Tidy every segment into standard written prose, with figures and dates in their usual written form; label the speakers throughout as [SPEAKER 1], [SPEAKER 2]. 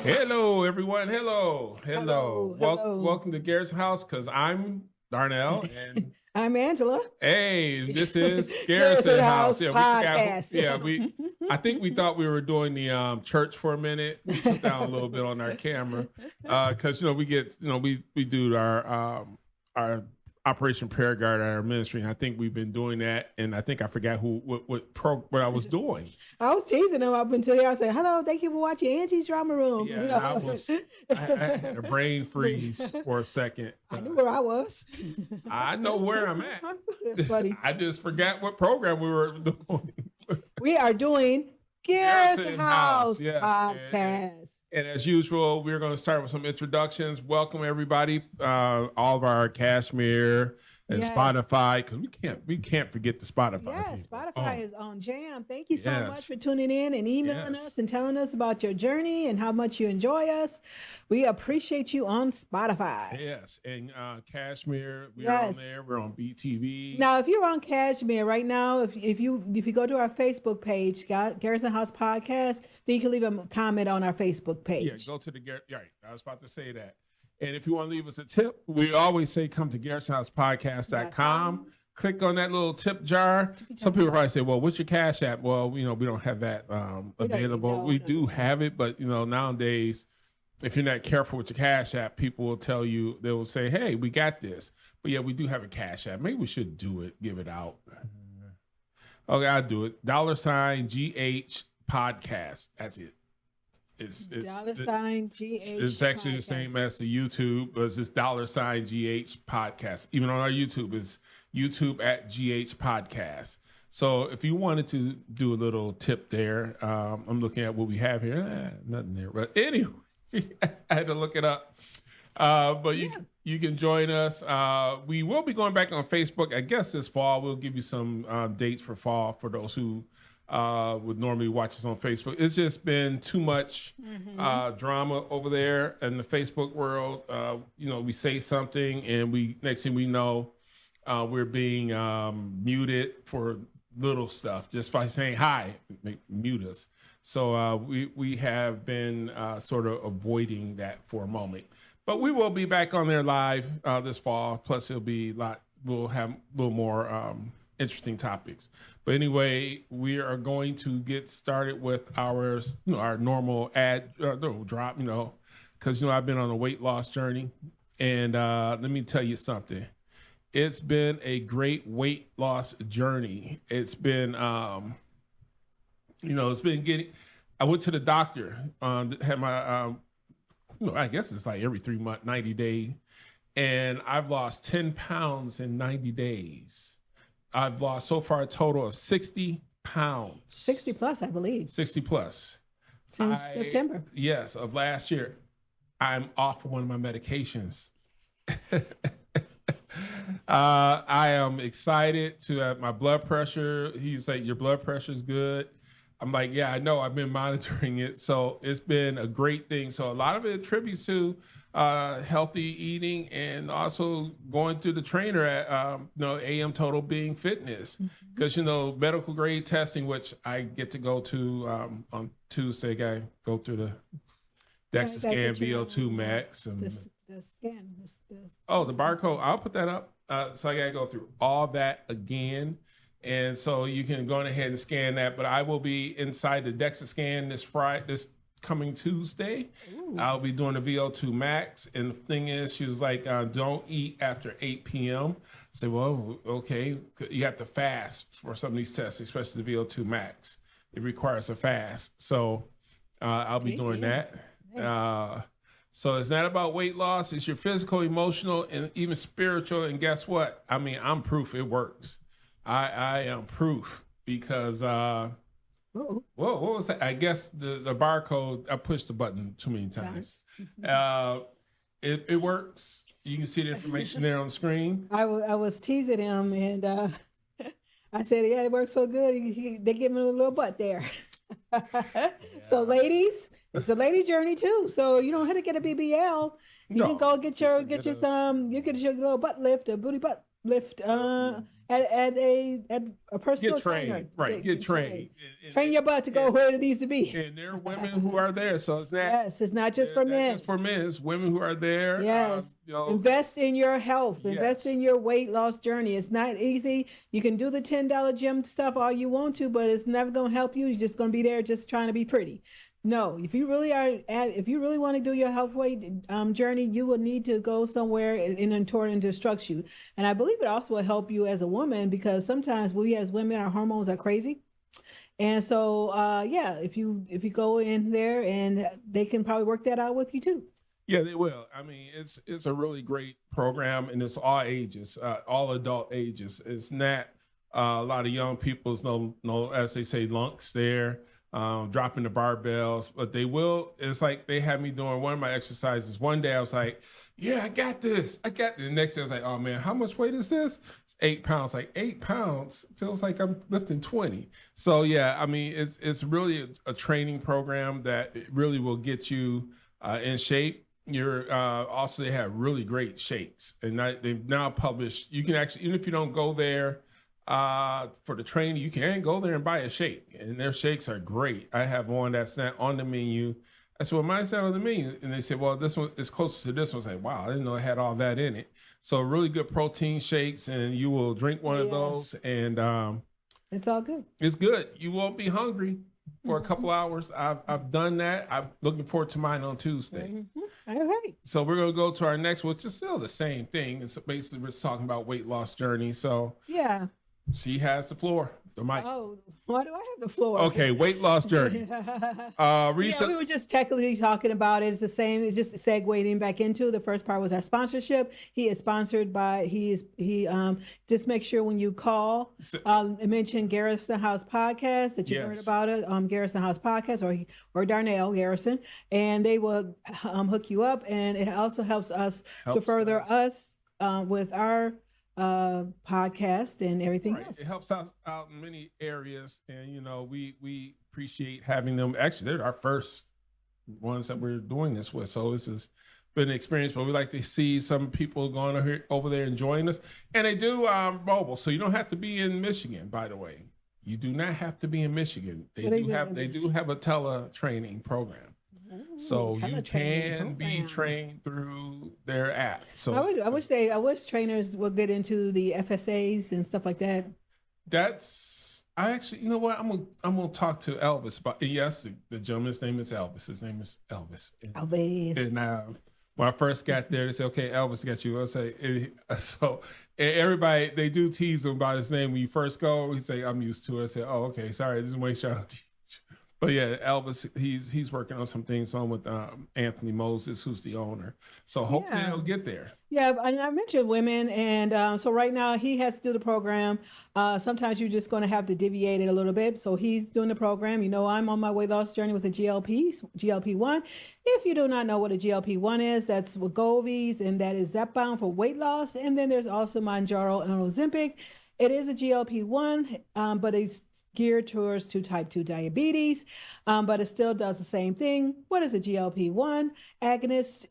[SPEAKER 1] Hello, everyone. Hello.
[SPEAKER 2] Hello.
[SPEAKER 1] Welcome to Garrison House, because I'm Darnell and
[SPEAKER 2] I'm Angela.
[SPEAKER 1] hey, this is
[SPEAKER 2] Garrison
[SPEAKER 1] Garrison House.
[SPEAKER 2] House Podcast.
[SPEAKER 1] I think we thought we were doing the church for a minute. We took down a little bit on our camera because we get we do our Operation Prayer Guard at our ministry. And I think we've been doing that, and I think I forgot what I was doing.
[SPEAKER 2] I was teasing them up until I said, "Hello, thank you for watching Angie's Drama Room."
[SPEAKER 1] Yeah, I had a brain freeze for a second.
[SPEAKER 2] I knew where I was.
[SPEAKER 1] I know where I'm at.
[SPEAKER 2] That's funny.
[SPEAKER 1] I just forgot what program we were doing.
[SPEAKER 2] We are doing Garrison House
[SPEAKER 1] yes.
[SPEAKER 2] Podcast.
[SPEAKER 1] And as usual, we're going to start with some introductions. Welcome everybody, all of our Cashmere and Spotify, because we can't forget the Spotify.
[SPEAKER 2] Yes, Spotify is on jam. Thank you so much for tuning in and emailing us and telling us about your journey and how much you enjoy us. We appreciate you on Spotify.
[SPEAKER 1] Yes, and Cashmere, we're on there. We're on BTV.
[SPEAKER 2] Now, if you're on Cashmere right now, if you go to our Facebook page, Garrison House Podcast, then you can leave a comment on our Facebook page.
[SPEAKER 1] Yeah, go to the right. I was about to say that. And if you want to leave us a tip, we always say come to GarrisonHousePodcast.com. Click on that little tip jar. Some people probably say, well, what's your Cash App? Well, we don't have that available. We do have it, but nowadays, if you're not careful with your Cash App, people will tell you, they will say, hey, we got this. But yeah, we do have a Cash App. Maybe we should do it, give it out. Okay, I'll do it. $GH Podcast. That's it. It's
[SPEAKER 2] $GH.
[SPEAKER 1] It's actually the same as the YouTube, but it's just $GH Podcast. Even on our YouTube, it's YouTube at GH Podcast. So if you wanted to do a little tip there, I'm looking at what we have here. Nothing there. But anyway, I had to look it up. But you can join us. We will be going back on Facebook, I guess, this fall. We'll give you some dates for fall for those who would normally watch us on Facebook. It's just been too much drama over there in the Facebook world. We say something and next thing we know, we're being muted for little stuff just by saying hi, mute us. So we have been sort of avoiding that for a moment, but we will be back on there live this fall. Plus we'll have a little more interesting topics. But anyway, we are going to get started with our normal drop, because I've been on a weight loss journey, and let me tell you something. It's been a great weight loss journey. It's been it's been getting. I went to the doctor, had my I guess it's like every 3 months, 90 days, and I've lost 10 pounds in 90 days. I've lost so far a total of 60 pounds.
[SPEAKER 2] 60 plus, I believe.
[SPEAKER 1] 60 plus.
[SPEAKER 2] Since September.
[SPEAKER 1] Yes, of last year. I'm off of one of my medications. I am excited to have my blood pressure. He's like, your blood pressure is good. I'm like, yeah, I know. I've been monitoring it. So it's been a great thing. So a lot of it attributes to healthy eating and also going through the trainer at AM Total Being Fitness, because medical grade testing, which I get to go to on Tuesday. I go through the DEXA scan, VO2 max, and
[SPEAKER 2] the scan.
[SPEAKER 1] The barcode. I'll put that up. So I gotta go through all that again. And so you can go ahead and scan that, but I will be inside the DEXA scan this coming Tuesday. Ooh. I'll be doing the VO2 max. And the thing is, she was like, don't eat after 8 p.m. I said, well, okay. You have to fast for some of these tests, especially the VO2 max. It requires a fast. So I'll be doing that. So it's not about weight loss. It's your physical, emotional, and even spiritual. And guess what? I mean, I'm proof it works. I am proof because what was that? I guess the barcode, I pushed the button too many times. It works. You can see the information there on the screen.
[SPEAKER 2] I was teasing him, and I said, yeah, it works so good. They give me a little butt there. So ladies, it's a lady journey too. So you don't have to get a BBL. You can go get your little butt lift, a booty butt lift, at a personal
[SPEAKER 1] Get trained,
[SPEAKER 2] trainer.
[SPEAKER 1] right? Get trained.
[SPEAKER 2] Train your butt to go where it needs to be.
[SPEAKER 1] And there are women who are there, so it's not.
[SPEAKER 2] Yes, it's not just for men.
[SPEAKER 1] Just for men, it's women who are there.
[SPEAKER 2] Yes, invest in your health. Invest in your weight loss journey. It's not easy. You can do the $10 gym stuff all you want to, but it's never going to help you. You're just going to be there just trying to be pretty. No, if you really want to do your health weight journey, you will need to go somewhere in order to instruct you. And I believe it also will help you as a woman, because sometimes we as women, our hormones are crazy. And so, if you go in there, and they can probably work that out with you too.
[SPEAKER 1] Yeah, they will. I mean, it's a really great program, and it's all ages, all adult ages. It's not a lot of young people's no, as they say, lunks there. Dropping the barbells, but they will. It's like they had me doing one of my exercises. One day I was like, yeah, I got this. The next day I was like, oh man, how much weight is this? It's 8 pounds. Like 8 pounds feels like I'm lifting 20. So yeah, I mean, it's really a training program that really will get you in shape. You're also, they have really great shakes, and they've now published, you can actually, even if you don't go there for the training, you can go there and buy a shake, and their shakes are great. I have one that's not on the menu. I said, well, mine's not on the menu. And they said, well, this one is closer to this one. I was like, wow, I didn't know it had all that in it. So really good protein shakes, and you will drink one of those, and
[SPEAKER 2] it's all good.
[SPEAKER 1] It's good. You won't be hungry for a couple hours. I've done that. I'm looking forward to mine on Tuesday.
[SPEAKER 2] All right.
[SPEAKER 1] So we're going to go to our next, which is still the same thing. It's basically, we're talking about weight loss journey. So
[SPEAKER 2] yeah.
[SPEAKER 1] She has the floor, the mic.
[SPEAKER 2] Oh, why do I have the floor?
[SPEAKER 1] Okay, weight loss journey.
[SPEAKER 2] We were just technically talking about it. It's the same. It's just segueing back into the first part was our sponsorship. He is sponsored by. Just make sure when you call, mention Garrison House Podcast that you heard about it. Garrison House Podcast or Darnell Garrison, and they will hook you up. And it also helps us to further us with our podcast and everything else.
[SPEAKER 1] It helps us out in many areas, and we appreciate having them. Actually, they're our first ones that we're doing this with, so this has been an experience. But we like to see some people going over there and joining us, and they do mobile, so you don't have to be in Michigan. By the way, you do not have to be in Michigan. They do have a tele-training program. So you can be trained through their app. So
[SPEAKER 2] I wish trainers would get into the FSAs and stuff like that.
[SPEAKER 1] I actually, you know what? I'm gonna talk to Elvis about. Yes, the gentleman's name is Elvis. His name is Elvis. And when I first got there, they said, "Okay, Elvis got you." I say, so everybody, they do tease him about his name when you first go. He say, "I'm used to it." I say, "Oh, okay, sorry, this is my shout out to you." But yeah, Elvis, he's working on some things with Anthony Moses, who's the owner. So hopefully he'll get there. Yeah,
[SPEAKER 2] and I mentioned women, and so right now he has to do the program. Sometimes you're just going to have to deviate it a little bit. So he's doing the program. I'm on my weight loss journey with the GLP-1. If you do not know what a GLP-1 is, that's Wegovy's, and that is Zepbound for weight loss. And then there's also Mounjaro and Ozempic. It is a GLP-1, but it's geared towards type 2 diabetes, but it still does the same thing. What is a GLP-1 agonist?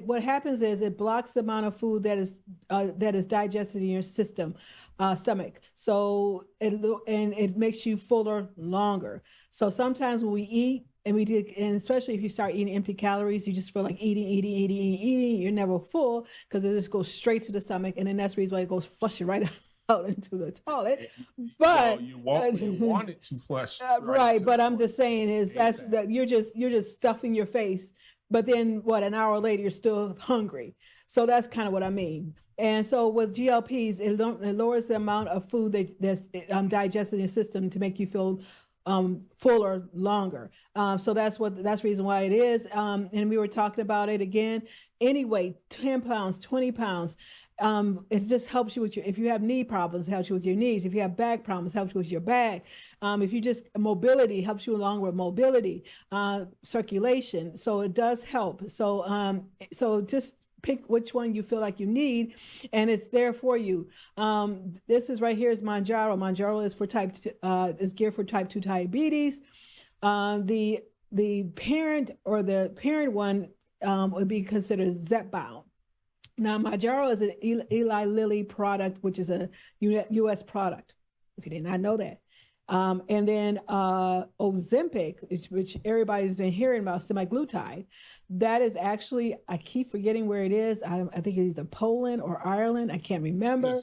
[SPEAKER 2] What happens is it blocks the amount of food that is digested in your stomach. So it makes you fuller longer. So sometimes when we eat, and especially if you start eating empty calories, you just feel like eating. You're never full because it just goes straight to the stomach, and then that's the reason why it goes flushing right out into the toilet. But
[SPEAKER 1] you want it to flush
[SPEAKER 2] right. But I'm just saying that you're just stuffing your face, but then an hour later you're still hungry. So that's kind of what I mean. And so with GLPs, it lowers the amount of food that's digested in your system to make you feel fuller longer. So that's the reason why it is. And we were talking about it again. Anyway, 10 pounds, 20 pounds. It just helps you with if you have knee problems, it helps you with your knees. If you have back problems, it helps you with your back. If you just mobility, helps you along with mobility, circulation. So it does help. So just pick which one you feel like you need, and it's there for you. This is right here is Mounjaro. Mounjaro is for is geared for type 2 diabetes. The parent one would be considered Zepbound. Now, Mounjaro is an Eli Lilly product, which is a U.S. product, if you did not know that. And then Ozempic, which everybody's been hearing about, semaglutide, that is actually, I keep forgetting where it is. I think it's either Poland or Ireland. I can't remember.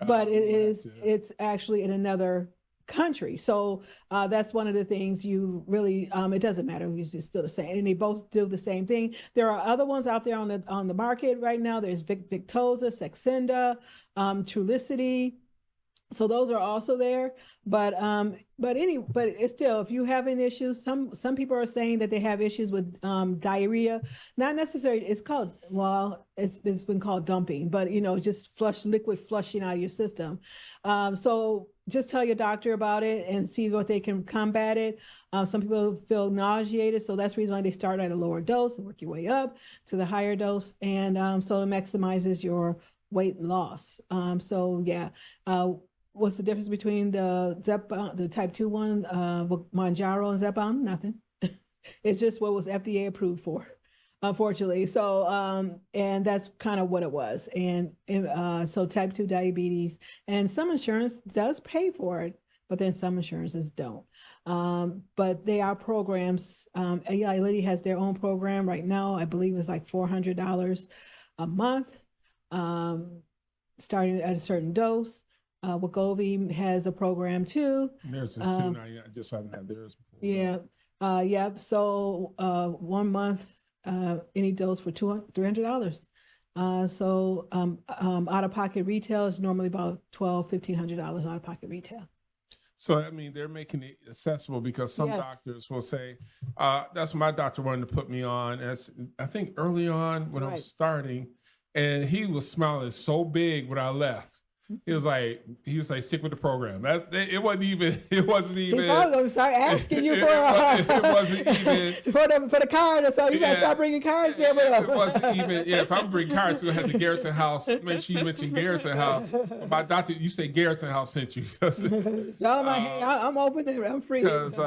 [SPEAKER 2] But it's actually in another country. So that's one of the things you really, it doesn't matter. It's still the same. And they both do the same thing. There are other ones out there on the market right now. There's Victoza, Saxenda, Trulicity. So those are also there, but it's still, if you're having issues, some people are saying that they have issues with diarrhea. Not necessarily. It's been called dumping, but just liquid flushing out of your system. So just tell your doctor about it and see what they can combat it. Some people feel nauseated, so that's the reason why they start at a lower dose and work your way up to the higher dose, and so it maximizes your weight loss. So yeah. What's the difference between the type 2 one, Mounjaro and Zepbound? Nothing. It's just what was FDA approved for, unfortunately. So, and that's kind of what it was. And so type 2 diabetes, and some insurance does pay for it, but then some insurances don't. But they are programs. Eli Lilly has their own program right now. I believe it's like $400 a month, starting at a certain dose. Wegovy has a program too.
[SPEAKER 1] Theirs is $2.99. I just haven't had theirs before.
[SPEAKER 2] Yeah. Yep. So 1 month, any dose for $300. So out of pocket retail is normally about $1,200-$1,500 out of pocket retail.
[SPEAKER 1] So I mean, they're making it accessible, because some doctors will say, that's what my doctor wanted to put me on. As I think early on when I was starting, and he was smiling so big when I left. He was like, stick with the program. It wasn't even. He probably gonna start asking you for
[SPEAKER 2] it wasn't even for the card. So you gotta start bringing cards there.
[SPEAKER 1] It wasn't even. Yeah, if I'm bringing cards, you'll have the Garrison House. Make sure you mention Garrison House. My doctor, you say Garrison House sent you.
[SPEAKER 2] So I'm open. I'm free.
[SPEAKER 1] Because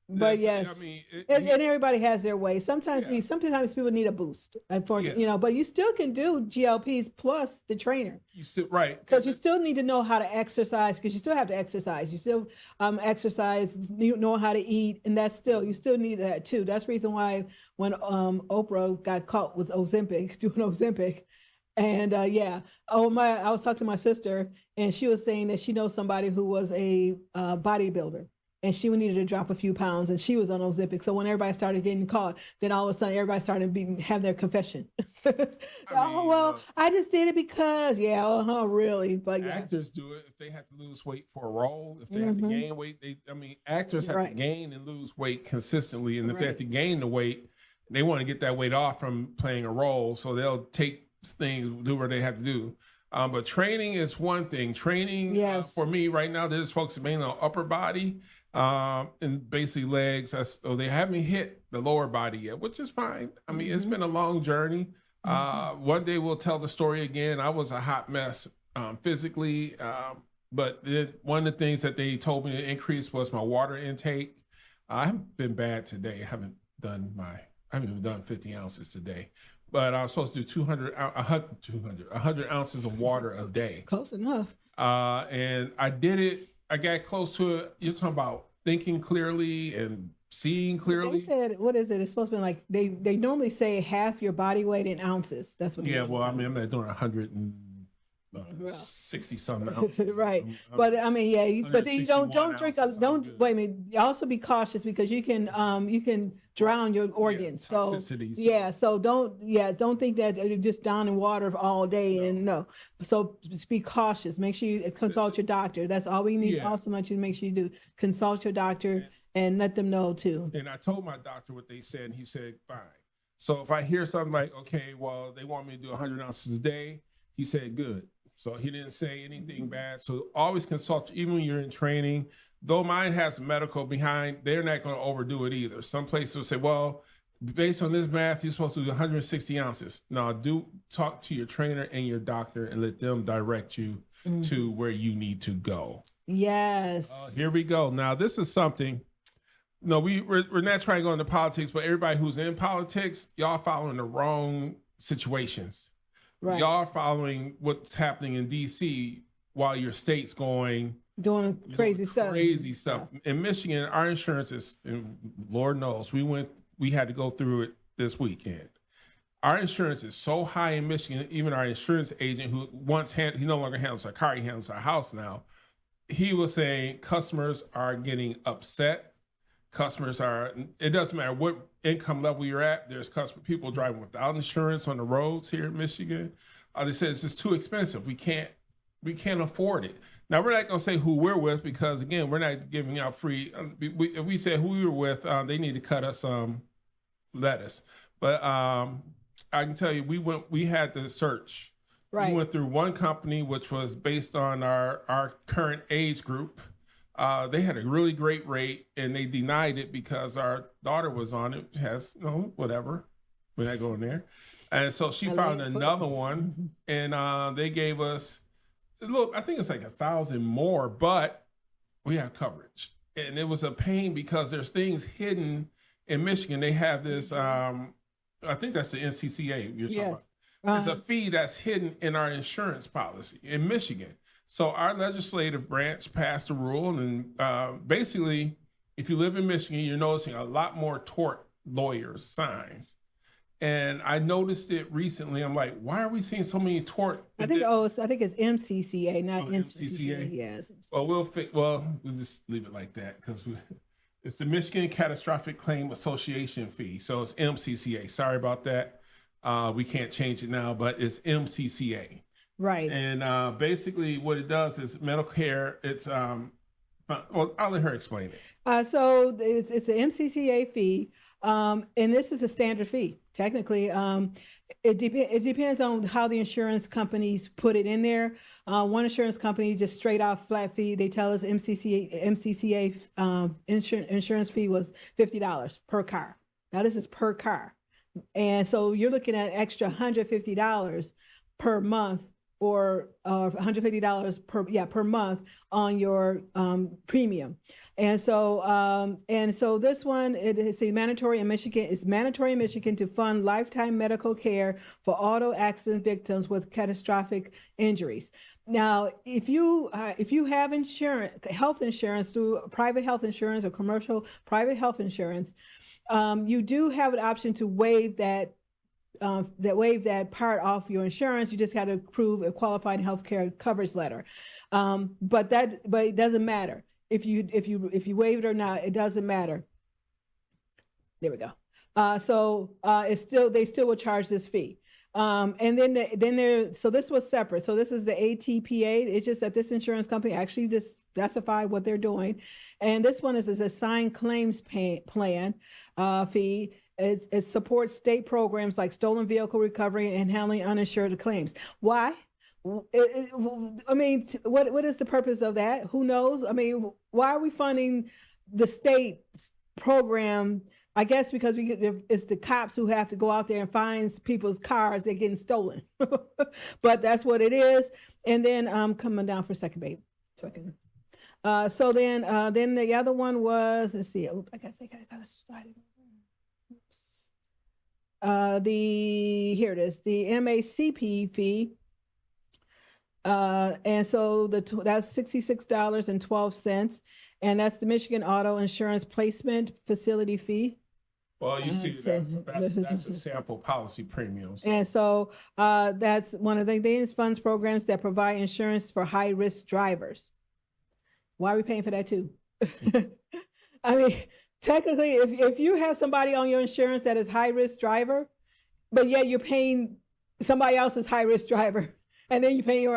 [SPEAKER 2] but yes, I mean, and everybody has their way. Sometimes people need a boost, but you still can do GLPs plus the trainer.
[SPEAKER 1] You sit right,
[SPEAKER 2] because you still need to know how to exercise, because you still have to exercise. You still exercise, you know how to eat, and you still need that too. That's the reason why when Oprah got caught with doing Ozempic. And I was talking to my sister, and she was saying that she knows somebody who was a bodybuilder. And she needed to drop a few pounds, and she was on Ozempic. So when everybody started getting caught, then all of a sudden everybody started having their confession. I just did it because, really. But
[SPEAKER 1] actors do it if they have to lose weight for a role. If they have to gain weight, actors have to gain and lose weight consistently. And if they have to gain the weight, they want to get that weight off from playing a role. So they'll take things, do what they have to do. But training is one thing. Training for me right now, there's folks mainly on upper body. And basically legs. So they haven't hit the lower body yet, which is fine. I mean, it's been a long journey. One day we'll tell the story again. I was a hot mess physically, but one of the things that they told me to increase was my water intake. I haven't been bad today. I haven't even done 50 ounces today. But I was supposed to do 100 ounces of water a day.
[SPEAKER 2] Close enough.
[SPEAKER 1] And I did it. I got close to it. You're talking about thinking clearly and seeing clearly.
[SPEAKER 2] They said, what is it? It's supposed to be like, they normally say half your body weight in ounces. That's what.
[SPEAKER 1] I'm not doing 160 something ounces.
[SPEAKER 2] Right. But you don't drink. Wait a minute. Also be cautious, because you can drown your organs. So don't think that you're just down in water all day. And no. So just be cautious. Make sure you consult your doctor. That's all we need. Also, make sure you do consult your doctor and let them know too.
[SPEAKER 1] And I told my doctor what they said, and he said fine. So if I hear something like, okay, well, they want me to do 100 ounces a day, he said good. So he didn't say anything bad. So always consult, even when you're in training. Though mine has medical behind, they're not going to overdo it either. Some places will say, well, based on this math, you're supposed to do 160 ounces. Now, do talk to your trainer and your doctor and let them direct you to where you need to go.
[SPEAKER 2] Yes.
[SPEAKER 1] Here we go. Now, this is something. No, we're not trying to go into politics, but everybody who's in politics, y'all following the wrong situations.
[SPEAKER 2] Right.
[SPEAKER 1] Y'all are following what's happening in DC while your state's doing
[SPEAKER 2] crazy stuff.
[SPEAKER 1] Yeah. In Michigan, our insurance is, and Lord knows, we had to go through it this weekend. Our insurance is so high in Michigan, even our insurance agent who he no longer handles our car, he handles our house now. He was saying customers are getting upset. It doesn't matter what income level you're at. There's people driving without insurance on the roads here in Michigan. They said it's just too expensive. We can't afford it. Now, we're not going to say who we're with because, again, we're not giving out free. If we say who we were with, they need to cut us some lettuce. But I can tell you, we had to search.
[SPEAKER 2] Right.
[SPEAKER 1] We went through one company, which was based on our current age group. They had a really great rate, and they denied it because our daughter was on it. Whatever. We're not going there. And so she found another one, and they gave us, I think it's like $1,000 more, but we have coverage. And it was a pain because there's things hidden in Michigan. They have this, I think that's the MCCA you're talking about. There's a fee that's hidden in our insurance policy in Michigan. So our legislative branch passed a rule, and basically, if you live in Michigan, you're noticing a lot more tort lawyers signs. And I noticed it recently. I'm like, why are we seeing so many tort?
[SPEAKER 2] I think it's MCCA, not MCCA. Yes.
[SPEAKER 1] Well, we'll just leave it like that because it's the Michigan Catastrophic Claim Association fee. So it's MCCA. Sorry about that. We can't change it now, but it's MCCA.
[SPEAKER 2] Right.
[SPEAKER 1] And basically what it does is Medicare, I'll let her explain it.
[SPEAKER 2] So it's the MCCA fee, and this is a standard fee. Technically, it depends on how the insurance companies put it in there. One insurance company just straight off flat fee. They tell us MCCA insurance fee was $50 per car. Now this is per car, and so you're looking at extra $150 per month, or $150 per month on your premium. And so this one, it is mandatory in Michigan. It's mandatory in Michigan to fund lifetime medical care for auto accident victims with catastrophic injuries. Now, if you have health insurance through private health insurance or commercial private health insurance, you do have an option to waive that part off your insurance. You just got to prove a qualified healthcare coverage letter. But it doesn't matter if you waive it or not. It doesn't matter. There we go. So they still will charge this fee. And then so this was separate. So this is the ATPA. It's just that this insurance company actually just specified what they're doing. And this one is assigned claims plan fee. It supports state programs like stolen vehicle recovery and handling uninsured claims. Why? I mean, what is the purpose of that? Who knows? I mean, why are we funding the state's program? I guess because it's the cops who have to go out there and find people's cars that are getting stolen. But that's what it is. And then coming down for a second, babe. So then the other one was, let's see. I think I got to slide it. Here it is, the MACP fee. And so that's $66.12. And that's the Michigan Auto Insurance Placement Facility fee.
[SPEAKER 1] Well, you see, that's a sample policy premium. So.
[SPEAKER 2] And so that's one of the things, funds programs that provide insurance for high-risk drivers. Why are we paying for that too? I mean, technically, if you have somebody on your insurance that is high-risk driver, but yet you're paying somebody else's high-risk driver, and then you pay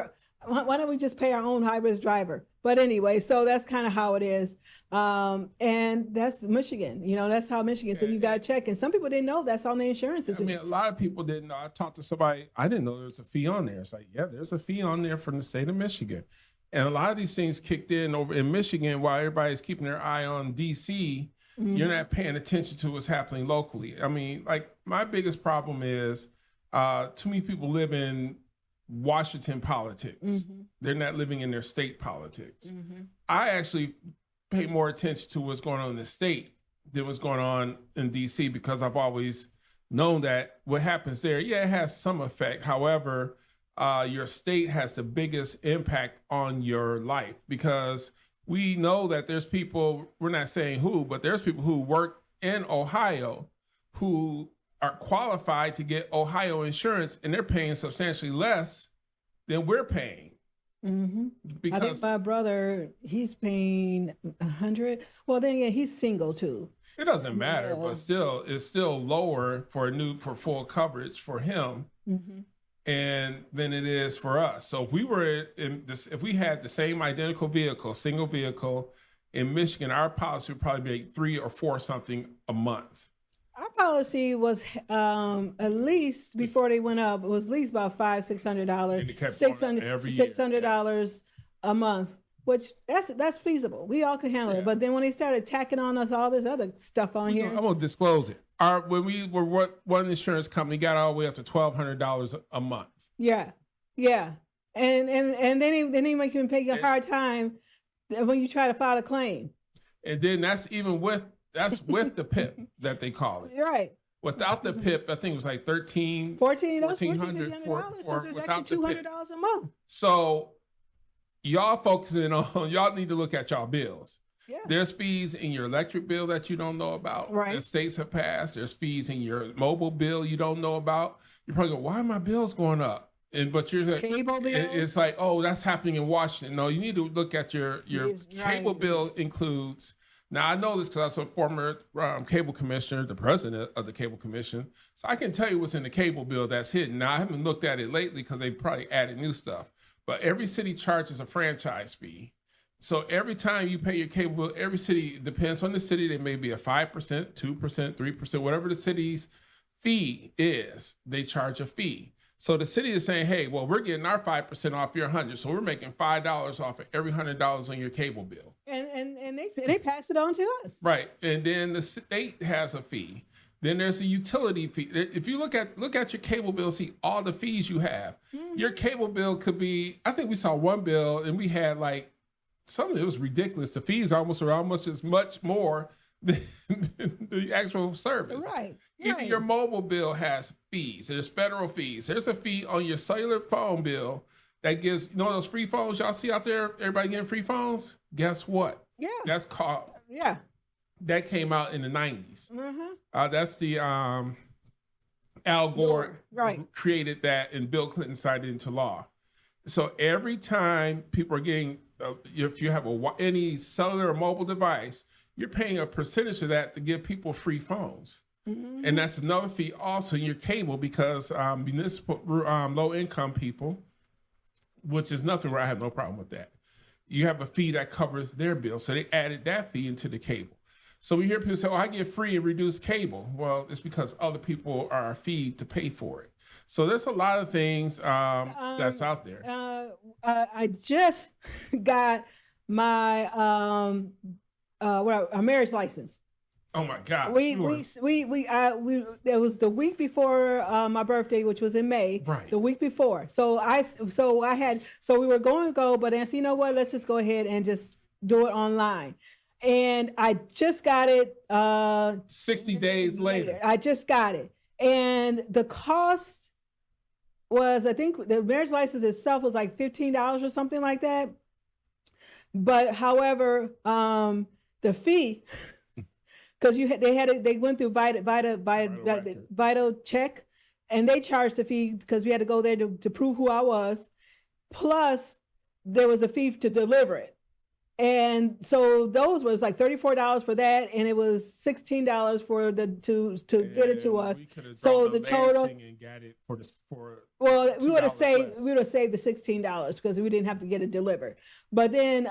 [SPEAKER 2] why don't we just pay our own high-risk driver? But anyway, so that's kind of how it is. And that's Michigan, that's how Michigan. So you got to check. And some people didn't know that's on the insurance.
[SPEAKER 1] I mean, a lot of people didn't know. I talked to somebody, I didn't know there was a fee on there. It's like, yeah, there's a fee on there from the state of Michigan. And a lot of these things kicked in over in Michigan while everybody's keeping their eye on DC. Mm-hmm. You're not paying attention to what's happening locally. I mean, like my biggest problem is too many people live in Washington politics. Mm-hmm. They're not living in their state politics. Mm-hmm. I actually pay more attention to what's going on in the state than what's going on in DC because I've always known that what happens there, yeah, it has some effect. However, your state has the biggest impact on your life, because we know that there's people, we're not saying who, but there's people who work in Ohio who are qualified to get Ohio insurance, and they're paying substantially less than we're paying.
[SPEAKER 2] Mm-hmm.
[SPEAKER 1] Because
[SPEAKER 2] I think my brother, he's paying 100. Well, then yeah, he's single too.
[SPEAKER 1] it doesn't matter, but still, it's still lower for full coverage for him, and than it is for us. So if we were in this, if we had the same identical vehicle, single vehicle in Michigan, our policy would probably be $3 or $4 something a month.
[SPEAKER 2] Our policy was at least before they went up, it was at least about $500-$600, $600 a month, which that's feasible. We all could handle it. But then when they started tacking on us all this other stuff on here,
[SPEAKER 1] I'm gonna disclose it. When we were one insurance company, got all the way up to $1,200 a month.
[SPEAKER 2] Yeah, and then they make you pay a hard time when you try to file a claim.
[SPEAKER 1] And then that's with the PIP that they call it.
[SPEAKER 2] Right.
[SPEAKER 1] Without the PIP, I think it was like $1,400
[SPEAKER 2] because it's actually $200 a month.
[SPEAKER 1] So y'all focusing on, y'all need to look at y'all bills.
[SPEAKER 2] Yeah.
[SPEAKER 1] There's fees in your electric bill that you don't know about.
[SPEAKER 2] Right.
[SPEAKER 1] The states have passed. There's fees in your mobile bill you don't know about. You're probably going, why are my bills going up? But you're like,
[SPEAKER 2] cable bills?
[SPEAKER 1] It's like, oh, that's happening in Washington. No, you need to look at your cable bill includes. Now, I know this because I was a former cable commissioner, the president of the cable commission. So I can tell you what's in the cable bill that's hidden. Now, I haven't looked at it lately because they probably added new stuff. But every city charges a franchise fee. So every time you pay your cable bill, every city, depends on the city, there may be a 5%, 2%, 3%, whatever the city's fee is, they charge a fee. So the city is saying, hey, well, we're getting our 5% off your 100. So we're making $5 off of every $100 on your cable bill.
[SPEAKER 2] And they pass it on to us.
[SPEAKER 1] Right. And then the state has a fee. Then there's a utility fee. If you look at your cable bill, see all the fees you have. Your cable bill could be, I think we saw one bill and we had like, something that was ridiculous. The fees were almost as much more than the actual service.
[SPEAKER 2] Right.
[SPEAKER 1] Even your mobile bill has fees. There's federal fees. There's a fee on your cellular phone bill that gives, those free phones y'all see out there, everybody getting free phones? Guess what?
[SPEAKER 2] Yeah.
[SPEAKER 1] That's called.
[SPEAKER 2] Yeah.
[SPEAKER 1] That came out in the 90s. That's the Al Gore created that, and Bill Clinton signed it into law. So every time people are getting, if you have any cellular or mobile device, you're paying a percentage of that to give people free phones. And that's another fee also in your cable, because municipal low-income people, which is nothing where I have no problem with that, you have a fee that covers their bill. So they added that fee into the cable. So we hear people say, oh, I get free and reduced cable. Well, it's because other people are feed to pay for it. So there's a lot of things that's out there.
[SPEAKER 2] I just got my a marriage license.
[SPEAKER 1] Oh my God!
[SPEAKER 2] It was the week before my birthday, which was in May.
[SPEAKER 1] Right.
[SPEAKER 2] The week before, so we were going to go, but I said, you know what? Let's just go ahead and just do it online. And I just got it.
[SPEAKER 1] 60 days later.
[SPEAKER 2] I just got it, and the cost was, I think, the marriage license itself was like $15 or something like that. But however, the fee. Because they went through Vital Check, and they charged the fee because we had to go there to prove who I was. Plus, there was a fee to deliver it, and so those was like $34 for that, and it was $16 for to get it to us. So the total. And got it we would have saved the $16 because we didn't have to get it delivered. But then,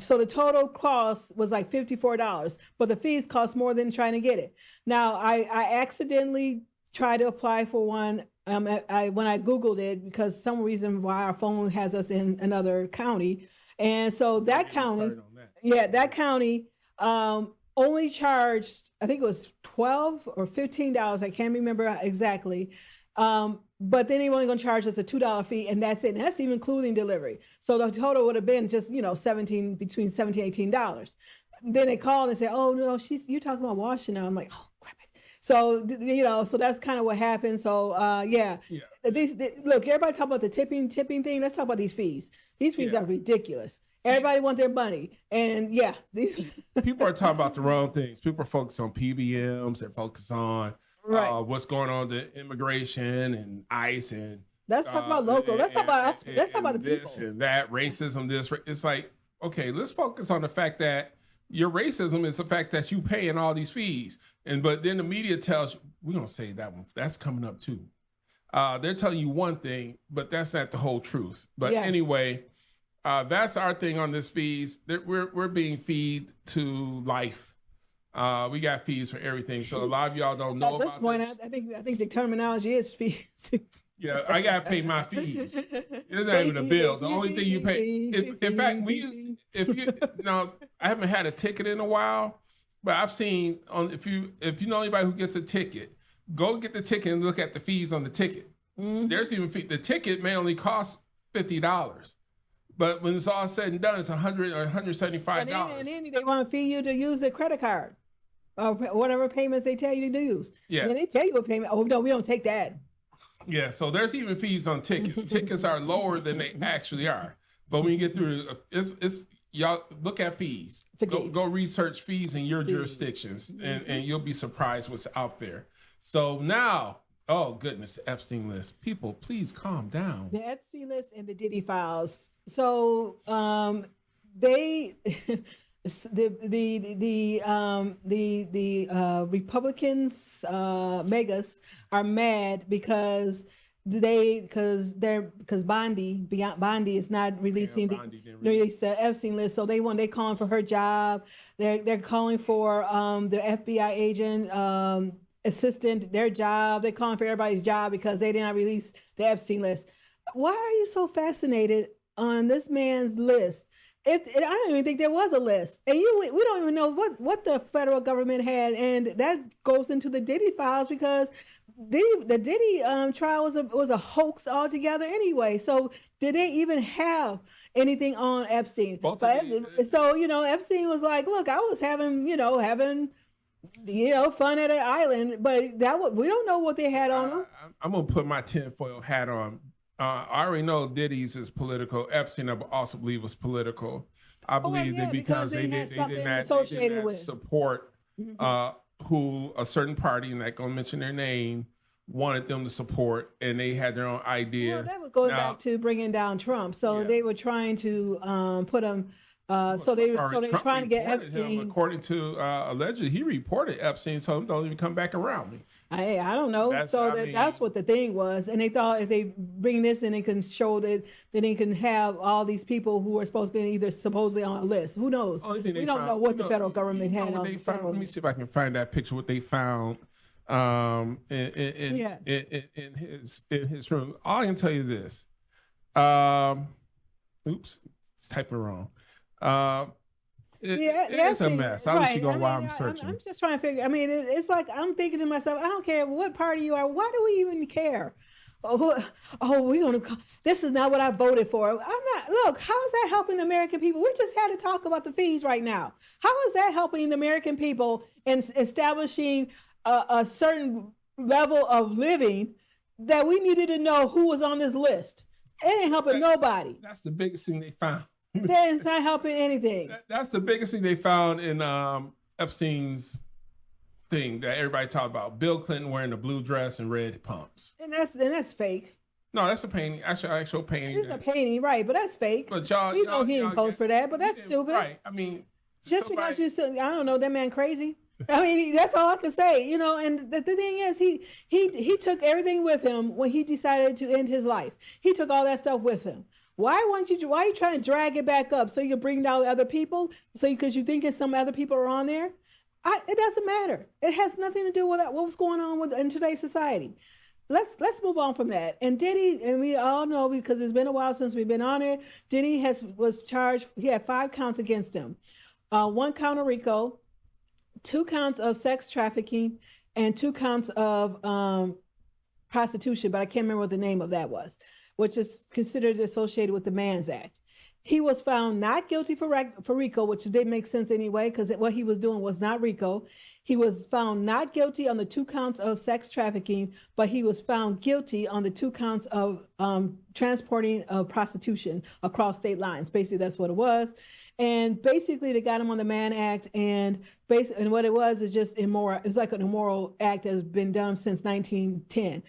[SPEAKER 2] so the total cost was like $54, but the fees cost more than trying to get it. Now, I accidentally tried to apply for one when I Googled it, because some reason why our phone has us in another county. And so that county only charged, I think it was $12 or $15. I can't remember exactly. But then they were only going to charge us a $2 fee, and that's it. And that's even including delivery. So the total would have been just, between $17, $18. Then they called and said, oh, no, you're talking about Washington. I'm like, oh, crap. So so that's kind of what happened. So yeah. Look, everybody talk about the tipping thing. Let's talk about these fees. These fees are ridiculous. Everybody want their money, and these
[SPEAKER 1] people are talking about the wrong things. People are focused on PBMs. They're focused on what's going on with immigration and ICE, and
[SPEAKER 2] let's talk about local. Let's talk about us. Let's talk about the people.
[SPEAKER 1] This and that, racism. It's like, okay, let's focus on the fact that your racism is the fact that you paying all these fees, but then the media tells you we're gonna say that one that's coming up too. They're telling you one thing, but that's not the whole truth. But anyway, that's our thing on this fees. We're being feed to life. We got fees for everything. So a lot of y'all don't know
[SPEAKER 2] at this point. I think the terminology is fees.
[SPEAKER 1] Yeah, I gotta pay my fees. It's not even a bill. The only thing you pay. In fact, I haven't had a ticket in a while, but I've seen if you know anybody who gets a ticket, go get the ticket and look at the fees on the ticket. Mm-hmm. There's even the ticket may only cost $50, but when it's all said and done, it's $100 or $175.
[SPEAKER 2] And then they want to fee you to use their credit card or whatever payments they tell you to use. Yeah, and they tell you what payment. Oh no, we don't take that.
[SPEAKER 1] Yeah, so there's even fees on tickets. Tickets are lower than they actually are. But when you get through, it's y'all look at fees. Go research fees in your jurisdictions, and you'll be surprised what's out there. So now, oh goodness, the Epstein list. People, please calm down.
[SPEAKER 2] The Epstein list and the Diddy files. So they. The Republicans, megas, are mad because Bondi is not releasing the Epstein list, so they calling for her job. They're calling for the FBI agent assistant their job. They're calling for everybody's job because they did not release the Epstein list. Why are you so fascinated on this man's list? I don't even think there was a list, and we don't even know what the federal government had, and that goes into the Diddy files because the Diddy trial was a hoax altogether anyway. So did they even have anything on Epstein? So Epstein was like, look, I was having fun at an island, but we don't know what they had on them.
[SPEAKER 1] I'm gonna put my tinfoil hat on. I already know Diddy's is political. Epstein, I also believe, was political. I believe that because they did not support who a certain party, and not going to mention their name, wanted them to support, and they had their own idea.
[SPEAKER 2] Well, that was going back to bringing down Trump. So they were trying to put him. So they were trying to get Epstein.
[SPEAKER 1] According to allegedly, he reported Epstein, so don't even come back around me.
[SPEAKER 2] I don't know. That's what the thing was. And they thought if they bring this in, they can show that then they can have all these people who are supposed to be either supposedly on a list. Who knows? We don't know what the federal government had on the federal.
[SPEAKER 1] Let me see if I can find that picture, what they found in his room. All I can tell you is this. Oops, typing wrong. It's a mess. I was going while I'm searching. I'm
[SPEAKER 2] just trying to figure. It's like I'm thinking to myself, I don't care what party you are. Why do we even care? This is not what I voted for. I'm not. Look, how is that helping the American people? We just had to talk about the fees right now. How is that helping the American people in establishing a certain level of living that we needed to know who was on this list? It ain't helping nobody.
[SPEAKER 1] That's the biggest thing they found.
[SPEAKER 2] That is not helping anything.
[SPEAKER 1] That's the biggest thing they found in Epstein's thing that everybody talked about. Bill Clinton wearing the blue dress and red pumps.
[SPEAKER 2] And that's fake.
[SPEAKER 1] No, that's a painting. Actual painting.
[SPEAKER 2] It's a painting, right? But that's fake.
[SPEAKER 1] But
[SPEAKER 2] he didn't post for that. But that's stupid.
[SPEAKER 1] Right.
[SPEAKER 2] Just because you said, I don't know, that man crazy. That's all I can say. And the thing is, he took everything with him when he decided to end his life. He took all that stuff with him. Why are you trying to drag it back up so you can bring down other people? Because you think some other people are on there? It doesn't matter. It has nothing to do with that. What's going on in today's society? Let's move on from that. And Diddy, and we all know because it's been a while since we've been on it. Diddy was charged. He had 5 counts against him. 1 count of RICO, 2 counts of sex trafficking, and 2 counts of prostitution. But I can't remember what the name of that was, which is considered associated with the Man's Act. He was found not guilty for RICO, which didn't make sense anyway, because what he was doing was not RICO. He was found not guilty on the 2 counts of sex trafficking, but he was found guilty on the 2 counts of transporting prostitution across state lines. Basically, that's what it was. And basically, they got him on the Mann Act, and what it was is just immoral. It's like an immoral act that has been done since 1910.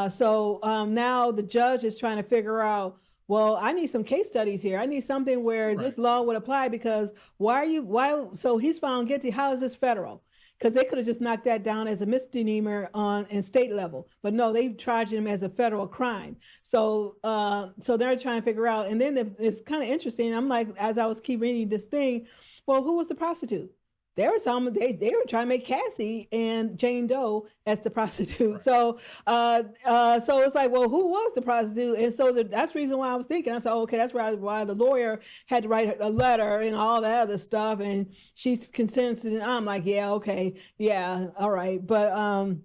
[SPEAKER 2] So now the judge is trying to figure out, well, I need some case studies here. I need something where this law would apply, because so he's found guilty. How is this federal? Because they could have just knocked that down as a misdemeanor in state level, but no, they charged him as a federal crime. So they're trying to figure out, and then it's kind of interesting. I'm like, as I was keep reading this thing, well, who was the prostitute? They were trying to make Cassie and Jane Doe as the prostitute. Right. So it's like, well, who was the prostitute? And so that's the reason why I was thinking. I said, okay, that's why the lawyer had to write a letter and all that other stuff. And she's consented, and I'm like, yeah, okay, yeah, all right, but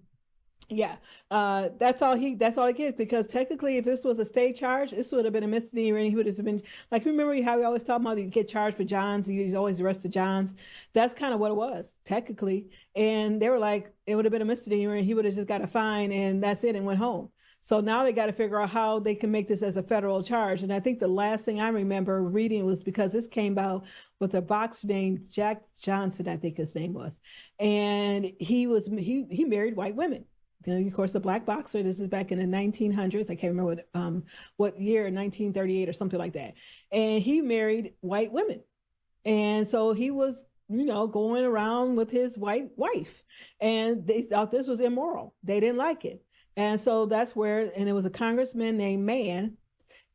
[SPEAKER 2] yeah, that's all he gets, because technically, if this was a state charge, this would have been a misdemeanor, and he would have been like, remember how we always talk about you get charged for Johns, he's always arrested Johns. That's kind of what it was technically, and they were like, it would have been a misdemeanor, and he would have just got a fine, and that's it, and went home. So now they got to figure out how they can make this as a federal charge. And I think the last thing I remember reading was, because this came out with a boxer named Jack Johnson, I think his name was, and he married white women. Of course, the black boxer, this is back in the 1900s. I can't remember what year, 1938 or something like that. And he married white women. And so he was, going around with his white wife. And they thought this was immoral. They didn't like it. And so that's where, and it was a congressman named Mann.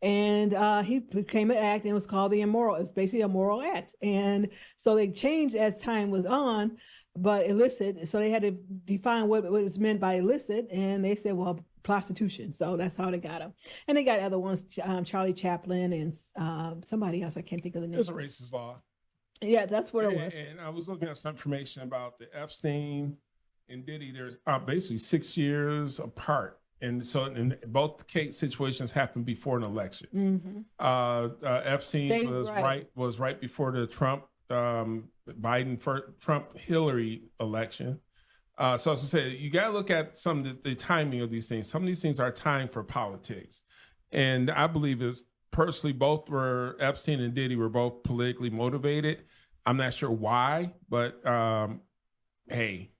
[SPEAKER 2] And he became an act, and it was called it was basically a moral act. And so they changed as time was on. But illicit, so they had to define what was meant by illicit, and they said, well, prostitution. So that's how they got him. And they got other ones, Charlie Chaplin and somebody else, I can't think of the name.
[SPEAKER 1] It's a racist law.
[SPEAKER 2] Yeah, that's what it was.
[SPEAKER 1] And I was looking at some information about the Epstein and Diddy. There's basically 6 years apart. And so in both case situations happened before an election. Mm-hmm. Epstein was right before the Trump Hillary election. So as I said, you got to look at some of the timing of these things. Some of these things are timed for politics. And I believe personally, Epstein and Diddy were both politically motivated. I'm not sure why, but hey.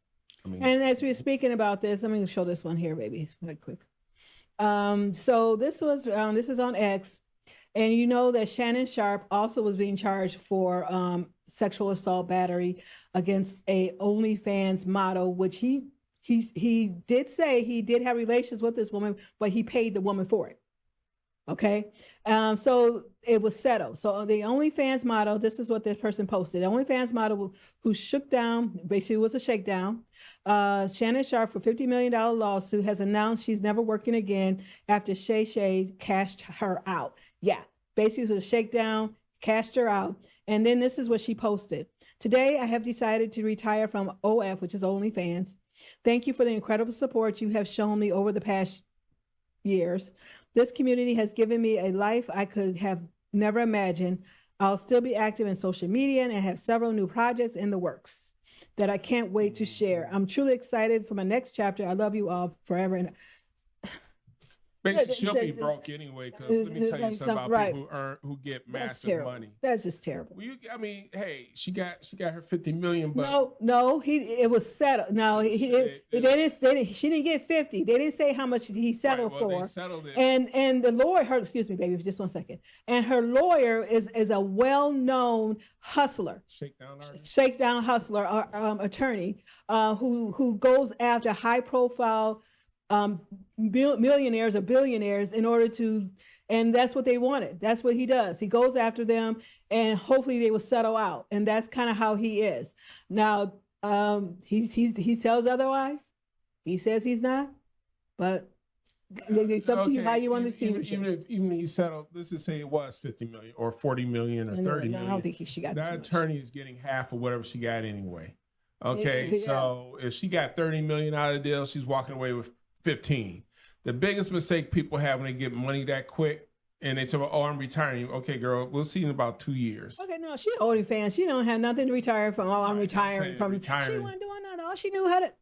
[SPEAKER 2] And as we were speaking about this, let me show this one here, baby, right quick. So this is on X. And you know that Shannon Sharpe also was being charged for sexual assault battery against a OnlyFans model, which he did say he did have relations with this woman, but he paid the woman for it. Okay. So it was settled. So the OnlyFans model, this is what this person posted. The OnlyFans model who shook down, basically was a shakedown. Shannon Sharpe, for $50 million lawsuit, has announced she's never working again after Shay cashed her out. Yeah, basically it was a shakedown, cashed her out. And then this is what she posted. Today, I have decided to retire from OF, which is OnlyFans. Thank you for the incredible support you have shown me over the past years. This community has given me a life I could have never imagined. I'll still be active in social media and have several new projects in the works that I can't wait to share. I'm truly excited for my next chapter. I love you all forever. And
[SPEAKER 1] basically, she'll be broke anyway, because let me tell you something about people who get massive money.
[SPEAKER 2] That's just terrible.
[SPEAKER 1] Well, hey, she got her $50 million. But
[SPEAKER 2] no, it was settled. No, she didn't get 50. They didn't say how much he settled for.
[SPEAKER 1] They settled it.
[SPEAKER 2] And the lawyer, excuse me, baby, just 1 second. And her lawyer is a well-known hustler, shakedown hustler, attorney, who goes after high-profile millionaires or billionaires in order to, and that's what they wanted. That's what he does. He goes after them, and hopefully they will settle out. And that's kind of how he is. Now, he tells otherwise. He says he's not, but it's up to you how you want to see it.
[SPEAKER 1] Even if he settled, let's just say it was 50 million or 40 million or 30 million.
[SPEAKER 2] I don't think she got
[SPEAKER 1] that attorney is getting half of whatever she got anyway. Okay, so if she got 30 million out of the deal, she's walking away with 15. The biggest mistake people have when they get money that quick And they tell her, oh, I'm retiring. Okay, girl, we'll see you in about 2 years.
[SPEAKER 2] Okay, no, she OnlyFans. She don't have nothing to retire from. Oh, I'm retiring from. She wasn't doing nothing. All she knew how to.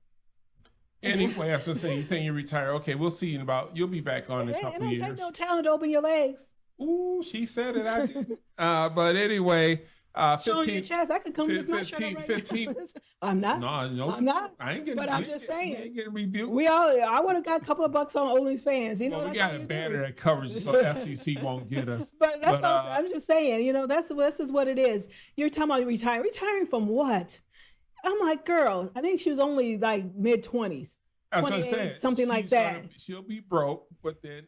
[SPEAKER 1] Anyway, that's what I'm saying. You're saying you retire. Okay, we'll see you in about. You'll be back on in a couple years. It don't take
[SPEAKER 2] no talent to open your legs.
[SPEAKER 1] Ooh, she said it. I did. But anyway, 15,
[SPEAKER 2] showing your chest. I could come with my shirt on right 15. Now. I'm not.
[SPEAKER 1] No,
[SPEAKER 2] I'm not.
[SPEAKER 1] I ain't getting.
[SPEAKER 2] But I'm just saying.
[SPEAKER 1] I ain't getting rebuked.
[SPEAKER 2] I would have got a couple of bucks on OnlyFans. You know,
[SPEAKER 1] well, we got a banner that covers it, so FCC won't get us.
[SPEAKER 2] But that's what I'm just saying. You know, this is what it is. You're talking about retiring. Retiring from what? I'm like, girl. I think she was only like mid-20s.
[SPEAKER 1] That's what I said.
[SPEAKER 2] Something like that.
[SPEAKER 1] She'll be broke, but then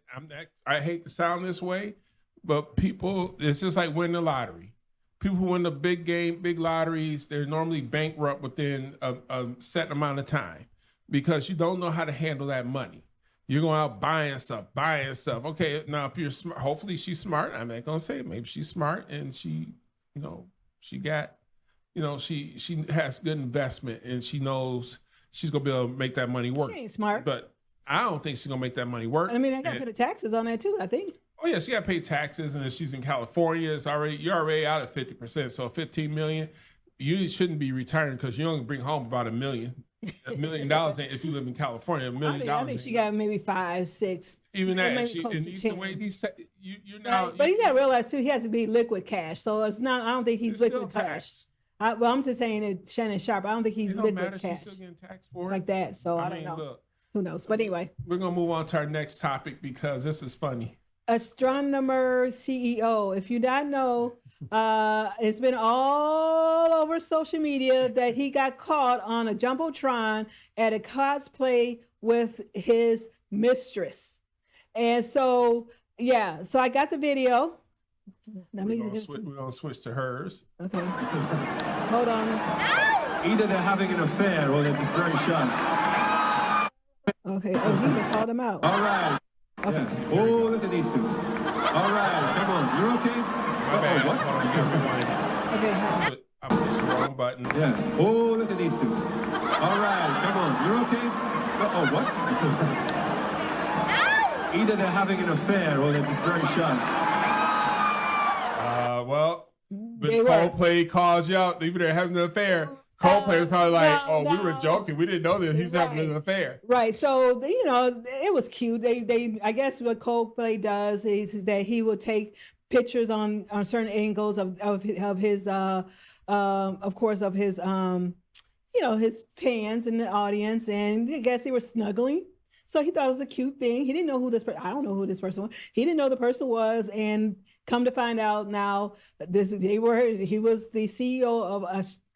[SPEAKER 1] I hate to sound this way, but people, it's just like winning the lottery. People who win the big lotteries, they're normally bankrupt within a set amount of time because you don't know how to handle that money. You're going out buying stuff. Okay, now if you're smart, hopefully she's smart. I'm not gonna say it. Maybe she's smart and she has good investment and she knows she's gonna be able to make that money work.
[SPEAKER 2] She ain't smart,
[SPEAKER 1] but I don't think she's gonna make that money work.
[SPEAKER 2] I mean, I got to pay the taxes on that too, I think.
[SPEAKER 1] Oh yeah, she got to pay taxes, and if she's in California, you're already out at 50%. So $15 million, you shouldn't be retiring because you only bring home about $1 million. $1 million if you live in California. $1 million.
[SPEAKER 2] I think she got maybe 5, 6.
[SPEAKER 1] Even that.
[SPEAKER 2] But you got to realize too, he has to be liquid cash. So it's not. I don't think he's liquid cash. Well, I'm just saying it, Shannon Sharp. I don't think he's liquid cash.
[SPEAKER 1] She's still getting taxed for it
[SPEAKER 2] like that. So I don't know. Look, who knows? But anyway,
[SPEAKER 1] we're gonna move on to our next topic because this is funny.
[SPEAKER 2] Astronomer CEO. If you don't know, it's been all over social media that he got caught on a jumbotron at a cosplay with his mistress. And so, yeah, so I got the video.
[SPEAKER 1] We're gonna switch to hers.
[SPEAKER 2] Okay. Hold on.
[SPEAKER 3] Either they're having an affair or they're just very shy.
[SPEAKER 2] Okay. Oh, he even called him out.
[SPEAKER 3] All right. Okay. Yeah. Oh, look at these two. All right, come on. You're okay?
[SPEAKER 1] My bad. What?
[SPEAKER 2] Okay.
[SPEAKER 1] I pushed the wrong button.
[SPEAKER 3] Yeah. Oh, look at these two. All right, come on. You're okay? What? Either they're having an affair or they're just very shy.
[SPEAKER 1] Well, but Coldplay calls you out. Even they're having an affair. Coldplay was probably like, we were joking. We didn't know that he's having an affair.
[SPEAKER 2] Right. So, it was cute. They I guess what Coldplay does is that he will take pictures on certain angles of his, of course, of his, his fans in the audience. And I guess they were snuggling. So he thought it was a cute thing. He didn't know who this person, I don't know who this person was. He didn't know the person was. And come to find out now, he was the CEO of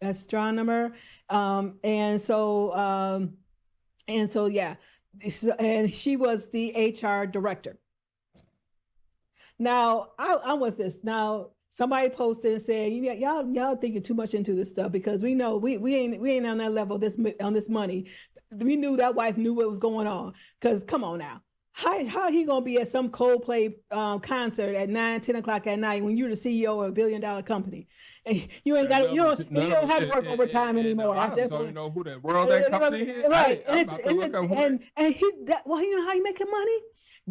[SPEAKER 2] Astronomer. And so yeah. And she was the HR director. Now, I was this. Now, somebody posted and said, y'all thinking too much into this stuff because we know we ain't on that level on this money. We knew that wife knew what was going on. Because come on now. How he gonna be at some Coldplay concert at 9, 10 o'clock at night when you're the CEO of $1 billion company? And you ain't got you don't have to work overtime anymore.
[SPEAKER 1] I don't even know who that world that company is.
[SPEAKER 2] Right. And he you know how you making money?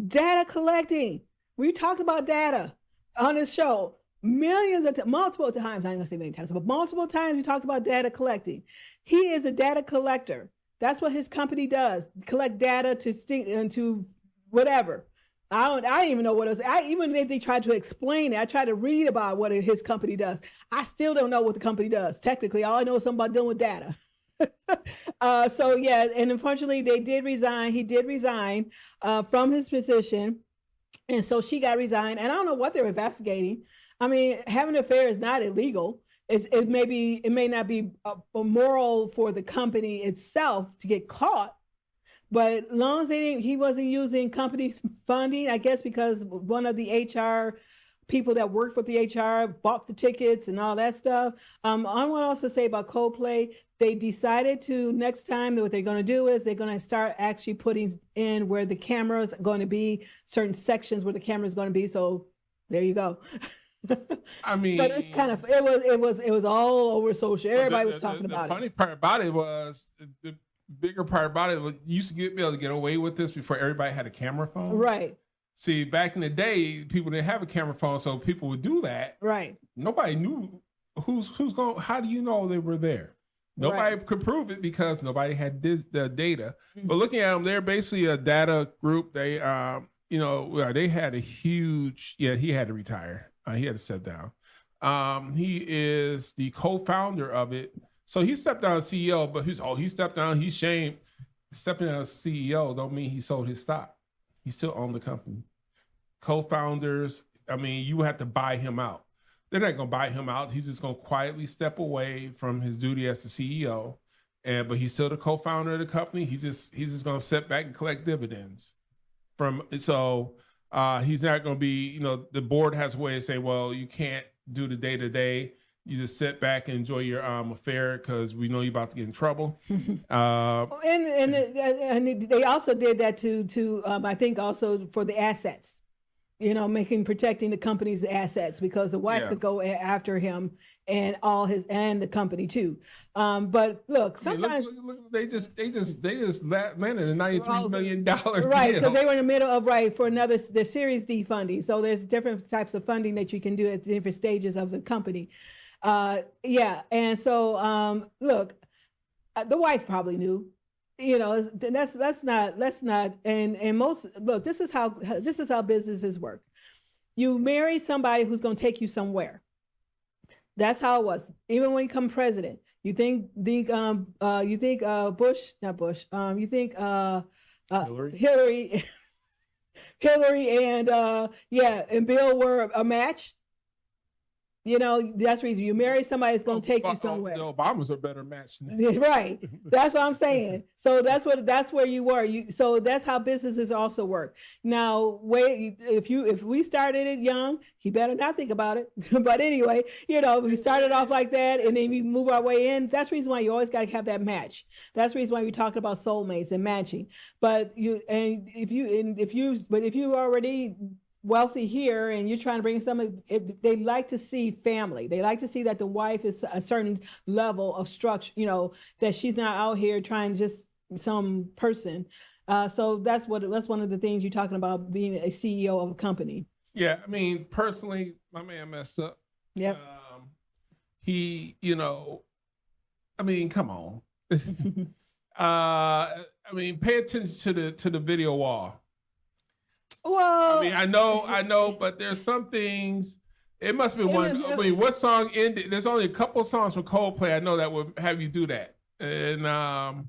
[SPEAKER 2] Data collecting. We talked about data on this show multiple times. I ain't gonna say many times, but multiple times we talked about data collecting. He is a data collector. That's what his company does. Collect data to whatever. I didn't even know what it was. Even if they tried to explain it, I tried to read about what his company does. I still don't know what the company does. Technically, all I know is something about dealing with data. So yeah, and unfortunately, they did resign. He did resign from his position, and so she got resigned. And I don't know what they're investigating. I mean, having an affair is not illegal. It may not be moral for the company itself to get caught, but as long as he wasn't using company funding, I guess because one of the HR people that worked with the HR bought the tickets and all that stuff. I want to also say about Coldplay, they decided to next time what they're going to do is they're going to start actually putting in where the camera's going to be, certain sections where the camera is going to be. So there you go.
[SPEAKER 1] I mean,
[SPEAKER 2] but it's kind of it was all over social. Everybody was talking about it.
[SPEAKER 1] The funny part about it was the bigger part about it was you used to be able to get away with this before everybody had a camera phone.
[SPEAKER 2] Right.
[SPEAKER 1] See, back in the day, people didn't have a camera phone, so people would do that.
[SPEAKER 2] Right.
[SPEAKER 1] Nobody knew who's going. How do you know they were there? Nobody could prove it because nobody had the data. But looking at them, they're basically a data group. They, they had a huge. Yeah, he had to retire. He had to step down. He is the co-founder of it. So he stepped down as CEO, but he stepped down. He's shamed. Stepping down as CEO don't mean he sold his stock. He still owned the company. Co-founders, I mean, you have to buy him out. They're not going to buy him out. He's just going to quietly step away from his duty as the CEO. But he's still the co-founder of the company. He's just going to sit back and collect dividends he's not going to be, the board has a way of saying, well, you can't do the day-to-day. You just sit back and enjoy your affair because we know you're about to get in trouble.
[SPEAKER 2] And they also did that to I think also for the assets, protecting the company's assets because the wife could go after him and and the company too. But look, sometimes
[SPEAKER 1] they just landed a $93 million
[SPEAKER 2] right, because
[SPEAKER 1] deal.
[SPEAKER 2] they were in the middle of for their Series D funding. So there's different types of funding that you can do at different stages of the company. And so look, the wife probably knew, let's not and most look, this is how businesses work. You marry somebody who's going to take you somewhere. That's how it was. Even when you become president, you think Bush, not Bush, you think Hillary and and Bill were a match. That's the reason you marry somebody that's going to take you somewhere.
[SPEAKER 1] The Obamas are better matched.
[SPEAKER 2] Right. That's what I'm saying. So that's where you were. So that's how businesses also work. Now, if we started it young, he better not think about it. But anyway, we started off like that and then we move our way in. That's the reason why you always got to have that match. That's the reason why we talk about soulmates and matching. But if you already wealthy here and you're trying to bring someone, they like to see family. They like to see that the wife is a certain level of structure, that she's not out here trying just some person. So that's one of the things you're talking about being a CEO of a company.
[SPEAKER 1] Yeah, I mean, personally, my man messed up.
[SPEAKER 2] Yep.
[SPEAKER 1] He, I mean, come on. I mean, pay attention to the video wall.
[SPEAKER 2] Well,
[SPEAKER 1] I mean, I know, but there's some things. It must be one. I mean, what song ended? There's only a couple songs from Coldplay I know that would have you do that. And I'm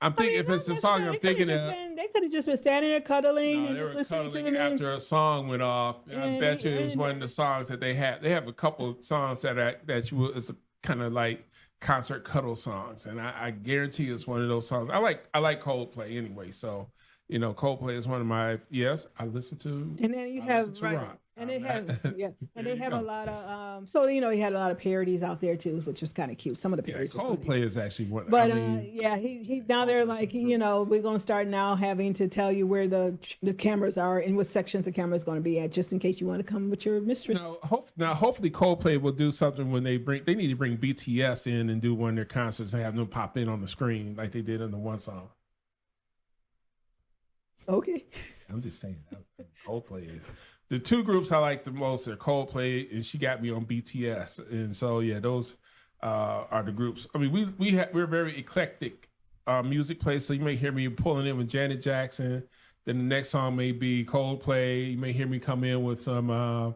[SPEAKER 1] thinking if it's the song I'm thinking of.
[SPEAKER 2] They could have just been standing there cuddling and just listening to the
[SPEAKER 1] after a song went off. I bet you it was one of the songs that they had. They have a couple songs that it's kind of like concert cuddle songs, and I guarantee it's one of those songs. I like Coldplay anyway, so. Coldplay is one of my I listen to.
[SPEAKER 2] And then you have rock. And they have they have a lot of he had a lot of parodies out there too, which was kind of cute. Some of the parodies.
[SPEAKER 1] Coldplay is actually one.
[SPEAKER 2] But he now they're like we're going to start now having to tell you where the cameras are and what sections the camera is going to be at, just in case you want to come with your mistress.
[SPEAKER 1] Now hopefully Coldplay will do something when they need to bring BTS in and do one of their concerts and have them pop in on the screen like they did on the one song.
[SPEAKER 2] Okay.
[SPEAKER 1] I'm just saying, Coldplay is the two groups I like the most are Coldplay and She Got Me on BTS, and so those are the groups. I mean, we're very eclectic music place, so you may hear me pulling in with Janet Jackson. Then the next song may be Coldplay. You may hear me come in with some.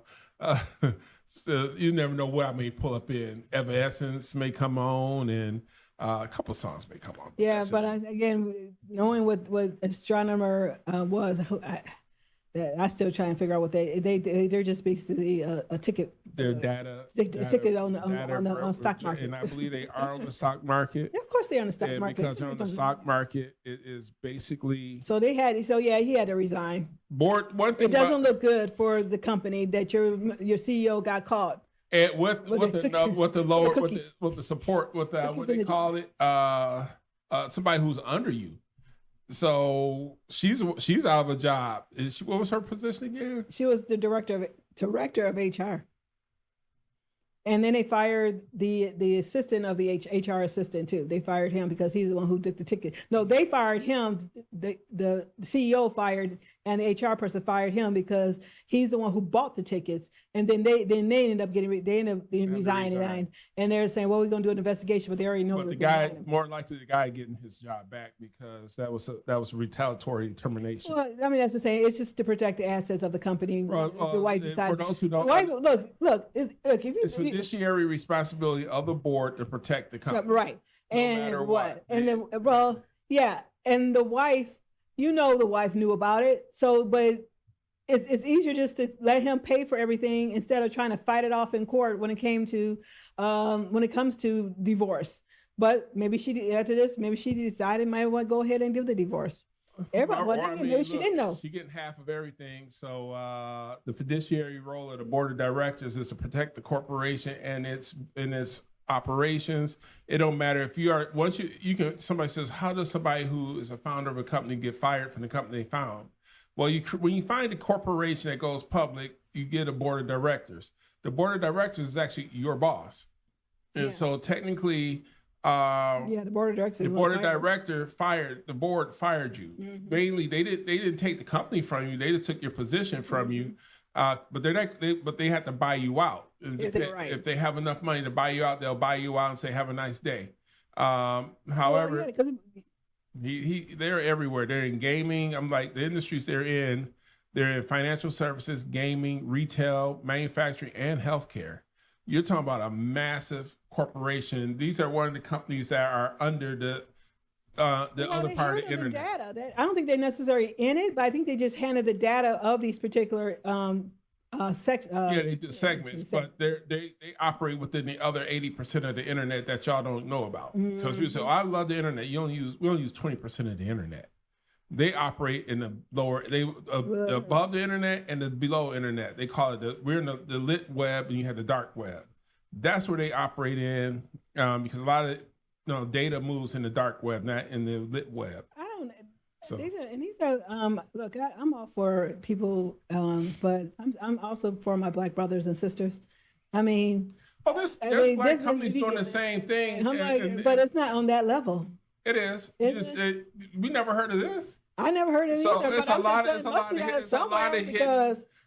[SPEAKER 1] So you never know what I may pull up in. Evanescence may come on and. A couple songs may come on.
[SPEAKER 2] Yeah, but again, knowing what Astronomer was, I still try and figure out what they're just basically a ticket.
[SPEAKER 1] Their data
[SPEAKER 2] ticket on the stock market,
[SPEAKER 1] and I believe they are on the stock market.
[SPEAKER 2] Yeah, of course they're on the stock market.
[SPEAKER 1] Because they're on the stock market, it is basically.
[SPEAKER 2] He had to resign.
[SPEAKER 1] One thing
[SPEAKER 2] it doesn't look good for the company that your CEO got caught.
[SPEAKER 1] And with the support, what they call it, somebody who's under you. So she's out of a job. What was her position again?
[SPEAKER 2] She was the director of HR. And then they fired the assistant of the HR assistant too. They fired him because he's the one who took the ticket. No, they fired him. The CEO fired and the HR person fired him because he's the one who bought the tickets. And then they ended up resigning, and they're saying, well, we're going to do an investigation, but they already know.
[SPEAKER 1] But the guy, more likely the guy getting his job back, because that was a retaliatory termination.
[SPEAKER 2] Well, I mean, that's the same. It's just to protect the assets of the company. If the wife decides,
[SPEAKER 1] for those who don't,
[SPEAKER 2] it's
[SPEAKER 1] fiduciary responsibility of the board to protect the company,
[SPEAKER 2] right?
[SPEAKER 1] No
[SPEAKER 2] and
[SPEAKER 1] matter
[SPEAKER 2] what? And then, well, yeah, and the wife, the wife knew about it. So, but it's easier just to let him pay for everything instead of trying to fight it off in court when it comes to divorce. But maybe she decided might want to go ahead and give the divorce. Maybe she didn't know.
[SPEAKER 1] She's getting half of everything. So the fiduciary role of the board of directors is to protect the corporation and its operations. It don't matter if you are, somebody says, how does somebody who is a founder of a company get fired from the company they found? Well, when you find a corporation that goes public, you get a board of directors. The board of directors is actually your boss. And so technically,
[SPEAKER 2] the board of directors.
[SPEAKER 1] The board fired you. Mm-hmm. Mainly, they didn't take the company from you. They just took your position from you. But they had to buy you out. If they have enough money to buy you out, they'll buy you out and say, "Have a nice day." However, they're everywhere. They're in gaming. I'm like, the industries they're in financial services, gaming, retail, manufacturing, and healthcare. You're talking about a massive corporation. These are one of the companies that are under the other part of the internet.
[SPEAKER 2] Data. I don't think they're necessarily in it, but I think they just handed the data of these particular
[SPEAKER 1] they do segments, but they operate within the other 80% of the internet that y'all don't know about. Because we say, I love the internet. We only use 20% of the internet. They operate in the lower, above the internet and the below internet. They call it we're in the lit web, and you have the dark web. That's where they operate in, because a lot of data moves in the dark web, not in the lit web. So.
[SPEAKER 2] These are look, I'm all for people, but I'm also for my Black brothers and sisters. I mean,
[SPEAKER 1] there's Black companies doing the same thing.
[SPEAKER 2] But it's not on that level.
[SPEAKER 1] It is. We never heard of this.
[SPEAKER 2] I never heard of it either.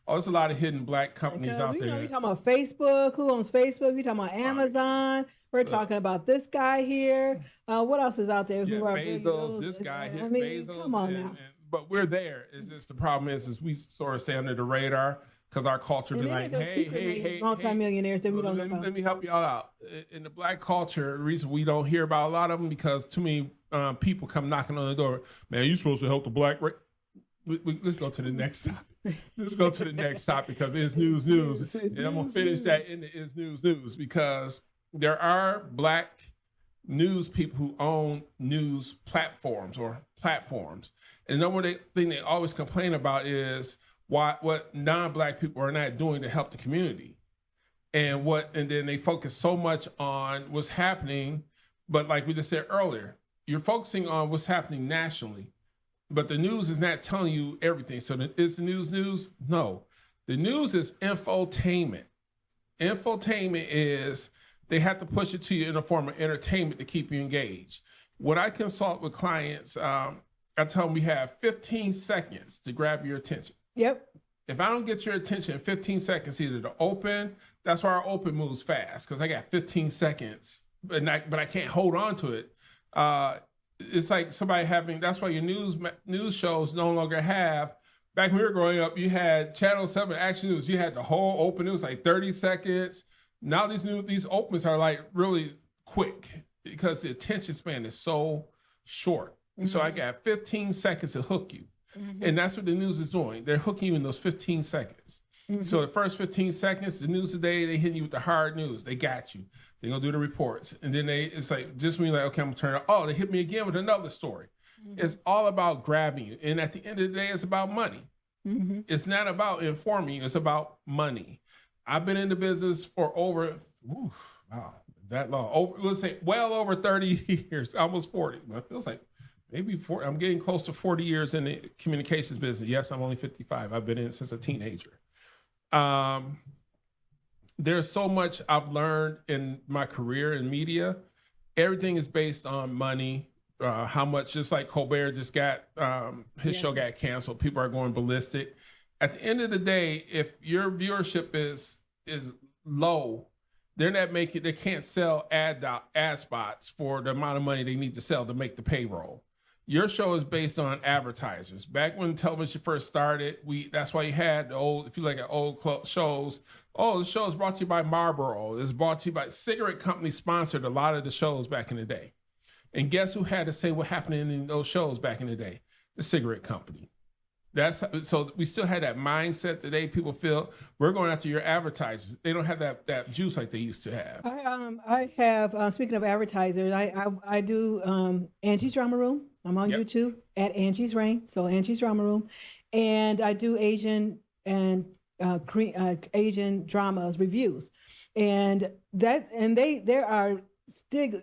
[SPEAKER 1] It's a lot of hidden Black companies out there.
[SPEAKER 2] You're talking about Facebook. Who owns Facebook? You're talking about Amazon. We're talking about this guy here. What else is out there?
[SPEAKER 1] Bezos, this guy here. Bezos.
[SPEAKER 2] Come on now.
[SPEAKER 1] But we're there. It's just the problem is we sort of stay under the radar because our culture be like, hey,
[SPEAKER 2] multi-millionaires that we don't know about.
[SPEAKER 1] Let me help y'all out. In the Black culture, the reason we don't hear about a lot of them because too many people come knocking on the door. Man, you supposed to help the Black race. Let's go to the next topic. Let's go to the next topic because it's news. And I'm going to finish that in the is news because there are Black news people who own news platforms. And the number one thing they always complain about is what non-Black people are not doing to help the community. And then they focus so much on what's happening. But like we just said earlier, you're focusing on what's happening nationally. But the news is not telling you everything. So is the news? No. The news is infotainment. Infotainment is they have to push it to you in a form of entertainment to keep you engaged. When I consult with clients, I tell them we have 15 seconds to grab your attention.
[SPEAKER 2] Yep.
[SPEAKER 1] If I don't get your attention in 15 seconds, either to open, that's why our open moves fast because I got 15 seconds, but I can't hold on to it. It's like somebody that's why your news shows no longer have, back when we were growing up, you had Channel 7 Action News. You had the whole open. It was like 30 seconds. Now these opens are like really quick because the attention span is so short. Mm-hmm. So I got 15 seconds to hook you. Mm-hmm. And that's what the news is doing. They're hooking you in those 15 seconds. Mm-hmm. So the first 15 seconds, the news today, they hit you with the hard news. They got you. They're going to do the reports. And then it's like, just when you're like, okay, I'm going to turn it. Oh, they hit me again with another story. Mm-hmm. It's all about grabbing you. And at the end of the day, it's about money. Mm-hmm. It's not about informing you. It's about money. I've been in the business for that long. Let's say well over 30 years, almost 40. It feels like maybe 40. I'm getting close to 40 years in the communications business. Yes, I'm only 55. I've been in it since a teenager. There's so much I've learned in my career in media. Everything is based on money, how much, just like Colbert just got, his show got canceled. People are going ballistic. At the end of the day, if your viewership is low, they're not making, they can't sell ad spots for the amount of money they need to sell to make the payroll. Your show is based on advertisers. Back when television first started, that's why you had the old, if you look at old shows, the show is brought to you by Marlboro. It's brought to you by cigarette companies sponsored a lot of the shows back in the day. And guess who had to say what happened in those shows back in the day? The cigarette company. So we still had that mindset today. People feel we're going after your advertisers. They don't have that juice like they used to have.
[SPEAKER 2] I have, speaking of advertisers, I do Angie's Drama Room. I'm on YouTube at Angie's Reign, so Angie's Drama Room. And I do Asian and Asian dramas reviews. And there are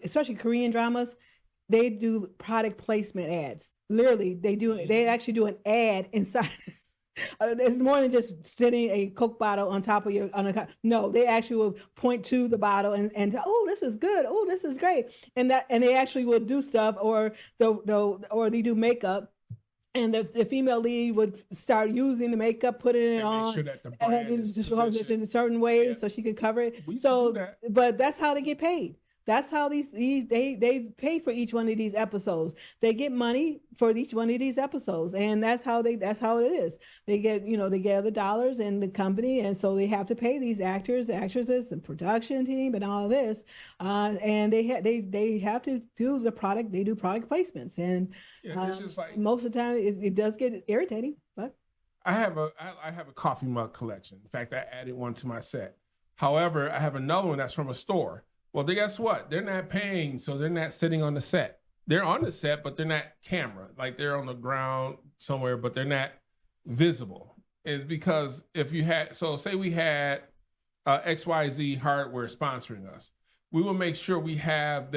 [SPEAKER 2] especially Korean dramas, they do product placement ads. Literally, they actually do an ad inside. It's more than just sitting a Coke bottle on top of no, they actually will point to the bottle and oh, this is good. Oh, this is great. And they actually will do stuff, or they do makeup. And the female lead would start using the makeup, putting it on,
[SPEAKER 1] sure that the brand is
[SPEAKER 2] in a certain way so she could cover it. But that's how they get paid. That's how they pay for each one of these episodes. They get money for each one of these episodes, and that's how it is. They get the dollars in the company, and so they have to pay these actors, actresses, and production team, and all of this. And they have to do the product. They do product placements, and
[SPEAKER 1] it's just like,
[SPEAKER 2] most of the time it does get irritating. But
[SPEAKER 1] I have a coffee mug collection. In fact, I added one to my set. However, I have another one that's from a store. Well, guess what? They're not paying, so they're not sitting on the set. They're on the set, but they're not camera. Like, they're on the ground somewhere, but they're not visible. It's because say we had XYZ Hardware sponsoring us. We will make sure we have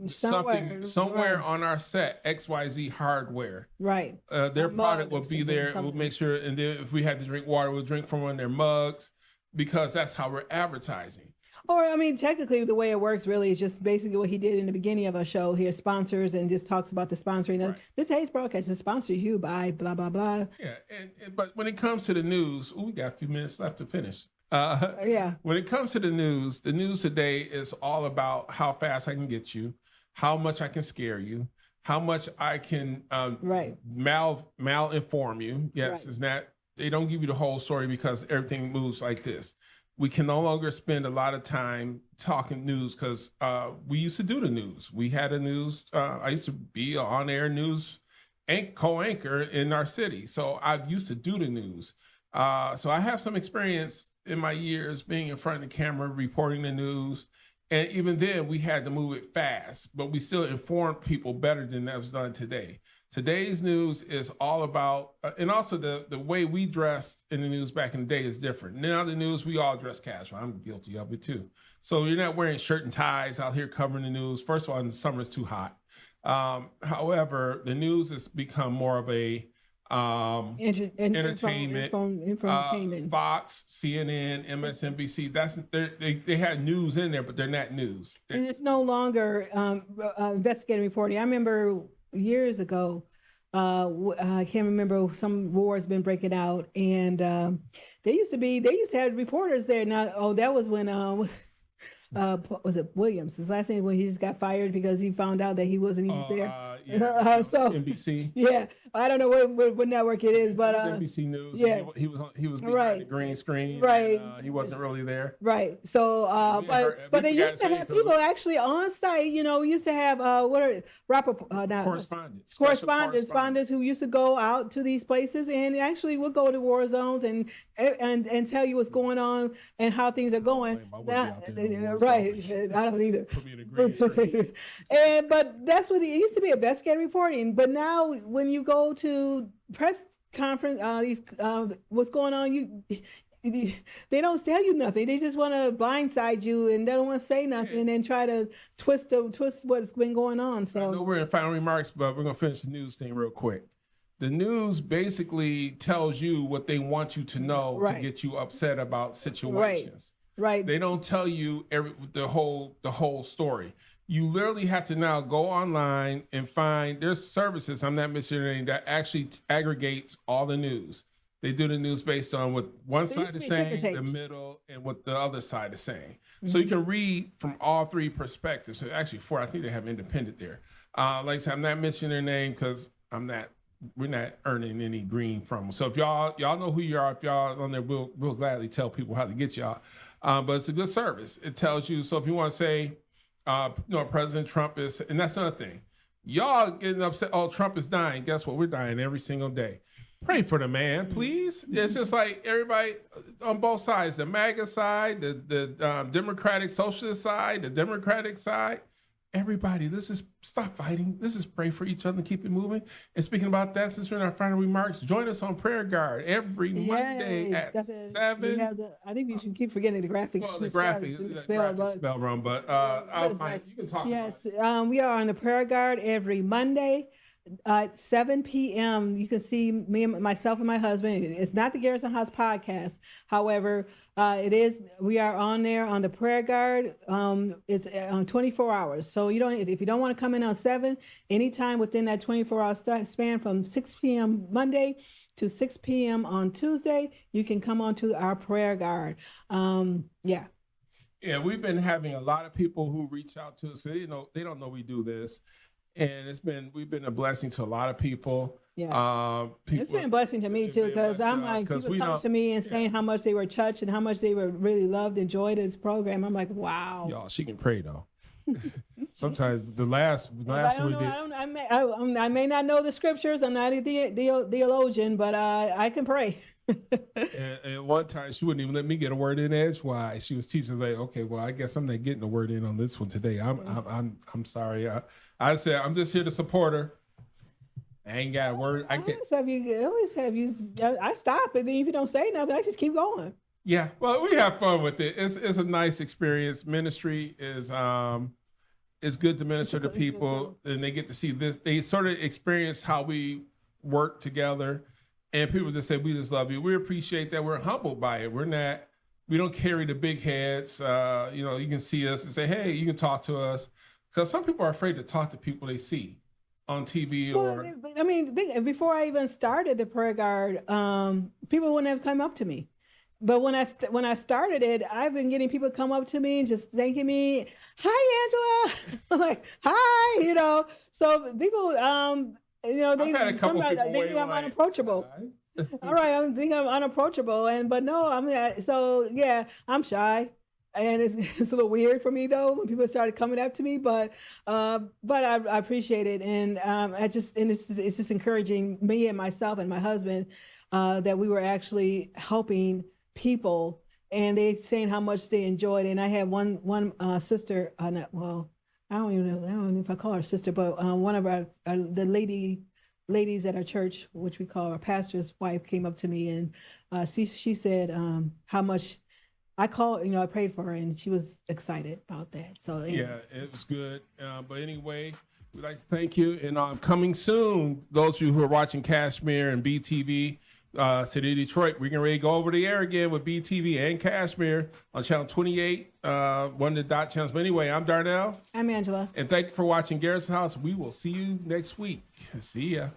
[SPEAKER 1] somewhere on our set, XYZ Hardware.
[SPEAKER 2] Right.
[SPEAKER 1] Their product will be there. We'll make sure, and then if we had to drink water, we'll drink from one of their mugs, because that's how we're advertising.
[SPEAKER 2] Or, I mean, technically, the way it works really is just basically what he did in the beginning of our show here, sponsors, and just talks about the sponsoring. Right. This today's broadcast is sponsored you by blah, blah, blah.
[SPEAKER 1] Yeah, but when it comes to the news, we got a few minutes left to finish. When it comes to the news today is all about how fast I can get you, how much I can scare you, how much I can malinform you. Yes, is that they don't give you the whole story because everything moves like this. We can no longer spend a lot of time talking news because we used to do the news. We had a news. I used to be an on-air news co-anchor in our city. So I used to do the news. So I have some experience in my years being in front of the camera, reporting the news. And even then, we had to move it fast, but we still informed people better than that was done today. Today's news is all about, and also the way we dressed in the news back in the day is different. Now the news, we all dress casual. I'm guilty of it too. So you're not wearing shirt and ties out here covering the news. First of all, in the summer it's too hot. However, the news has become more of a entertainment. Fox, CNN, MSNBC. They had news in there, but they're not news.
[SPEAKER 2] And it's no longer investigative reporting. I remember years ago, I can't remember, some war's been breaking out, and they used to have reporters there. Now, that was when was it Williams? His last name, when he just got fired because he found out that he wasn't even there. So NBC. Yeah, I don't know what network it is, but
[SPEAKER 1] NBC News. Yeah, he was behind the green screen.
[SPEAKER 2] Right,
[SPEAKER 1] and, he wasn't really there.
[SPEAKER 2] Right. So, but they used to have people actually on site. We used to have correspondents who used to go out to these places and actually would go to war zones and tell you what's going on and how things are going. Right. I don't either. But that's what it used to be, investigative reporting. But now when you go to press conference, what's going on, they don't tell you nothing. They just want to blindside you, and they don't want to say nothing and try to twist what's been going on. So
[SPEAKER 1] I know we're in final remarks, but we're going to finish the news thing real quick. The news basically tells you what they want you to know to get you upset about situations. Right. They don't tell you the whole story. You literally have to now go online and find, there's services, I'm not mentioning, that actually aggregates all the news. They do the news based on what one side is saying, the middle, and what the other side is saying. So you can read from all three perspectives. So actually four, I think they have independent there. Like I said, I'm not mentioning their name because we're not earning any green from them. So if y'all know who you are, if y'all on there, we'll gladly tell people how to get y'all. But it's a good service. It tells you, so if you want to say, President Trump is, and that's another thing. Y'all getting upset, oh, Trump is dying. Guess what? We're dying every single day. Pray for the man, please. It's just like everybody on both sides, the MAGA side, the Democratic Socialist side, the Democratic side. Everybody, let's just stop fighting. Let's just pray for each other and keep it moving. And speaking about that, since we're in our final remarks, join us on Prayer Guard every Monday at 7.
[SPEAKER 2] I think we should keep forgetting the graphics.
[SPEAKER 1] Well, the graphics spell wrong, but you can talk
[SPEAKER 2] yes,
[SPEAKER 1] about it.
[SPEAKER 2] We are on the Prayer Guard every Monday at 7 p.m. You can see myself and my husband. It's not the Garrison House podcast. However, we are on there on the Prayer Guard. It's on 24 hours. So if you don't want to come in on 7, anytime within that 24-hour span from 6 p.m. Monday to 6 p.m. on Tuesday, you can come on to our Prayer Guard. Yeah,
[SPEAKER 1] we've been having a lot of people who reach out to us. They don't know we do this. And we've been a blessing to a lot of people.
[SPEAKER 2] Yeah, it's been a blessing to me too, because I'm like, people come to me and saying how much they were touched and how much they were really loved, enjoyed this program. I'm like, wow.
[SPEAKER 1] Y'all, she can pray though. Sometimes the last
[SPEAKER 2] I may not know the scriptures. I'm not a theologian, but I can pray.
[SPEAKER 1] and one time she wouldn't even let me get a word in edgewise. She was teaching like, okay, well, I guess I'm not getting a word in on this one today. I'm sorry. I said I'm just here to support her. I ain't got a word. I
[SPEAKER 2] always have you. I stop, and then if you don't say nothing, I just keep going.
[SPEAKER 1] Yeah, well, we have fun with it. It's a nice experience. Ministry is good to minister to people, and they get to see this. They sort of experience how we work together, and people just say, "We just love you." We appreciate that. We're humbled by it. We don't carry the big heads. You can see us and say, "Hey," you can talk to us, because some people are afraid to talk to people they see on TV
[SPEAKER 2] before I even started the Prayer Guard, people wouldn't have come up to me. But when I started it, I've been getting people come up to me and just thanking me. Hi, Angela. I'm like, hi, So people, they think I'm unapproachable. All right, I think I'm unapproachable, but no, I'm shy. And it's a little weird for me though when people started coming up to me, but I appreciate it, and it's just encouraging me and myself and my husband that we were actually helping people, and they saying how much they enjoyed it. And I had one sister, I don't know if I call her sister, but one of the ladies at our church, which we call our pastor's wife, came up to me, and she said how much. I prayed for her, and she was excited about that. So
[SPEAKER 1] yeah, it was good. But anyway, we'd like to thank you. And coming soon, those of you who are watching Kashmir and BTV, City Detroit, we're getting ready to go over the air again with BTV and Kashmir on channel 28, one of the dot channels. But anyway, I'm Darnell.
[SPEAKER 2] I'm Angela.
[SPEAKER 1] And thank you for watching Garrison House. We will see you next week. See ya.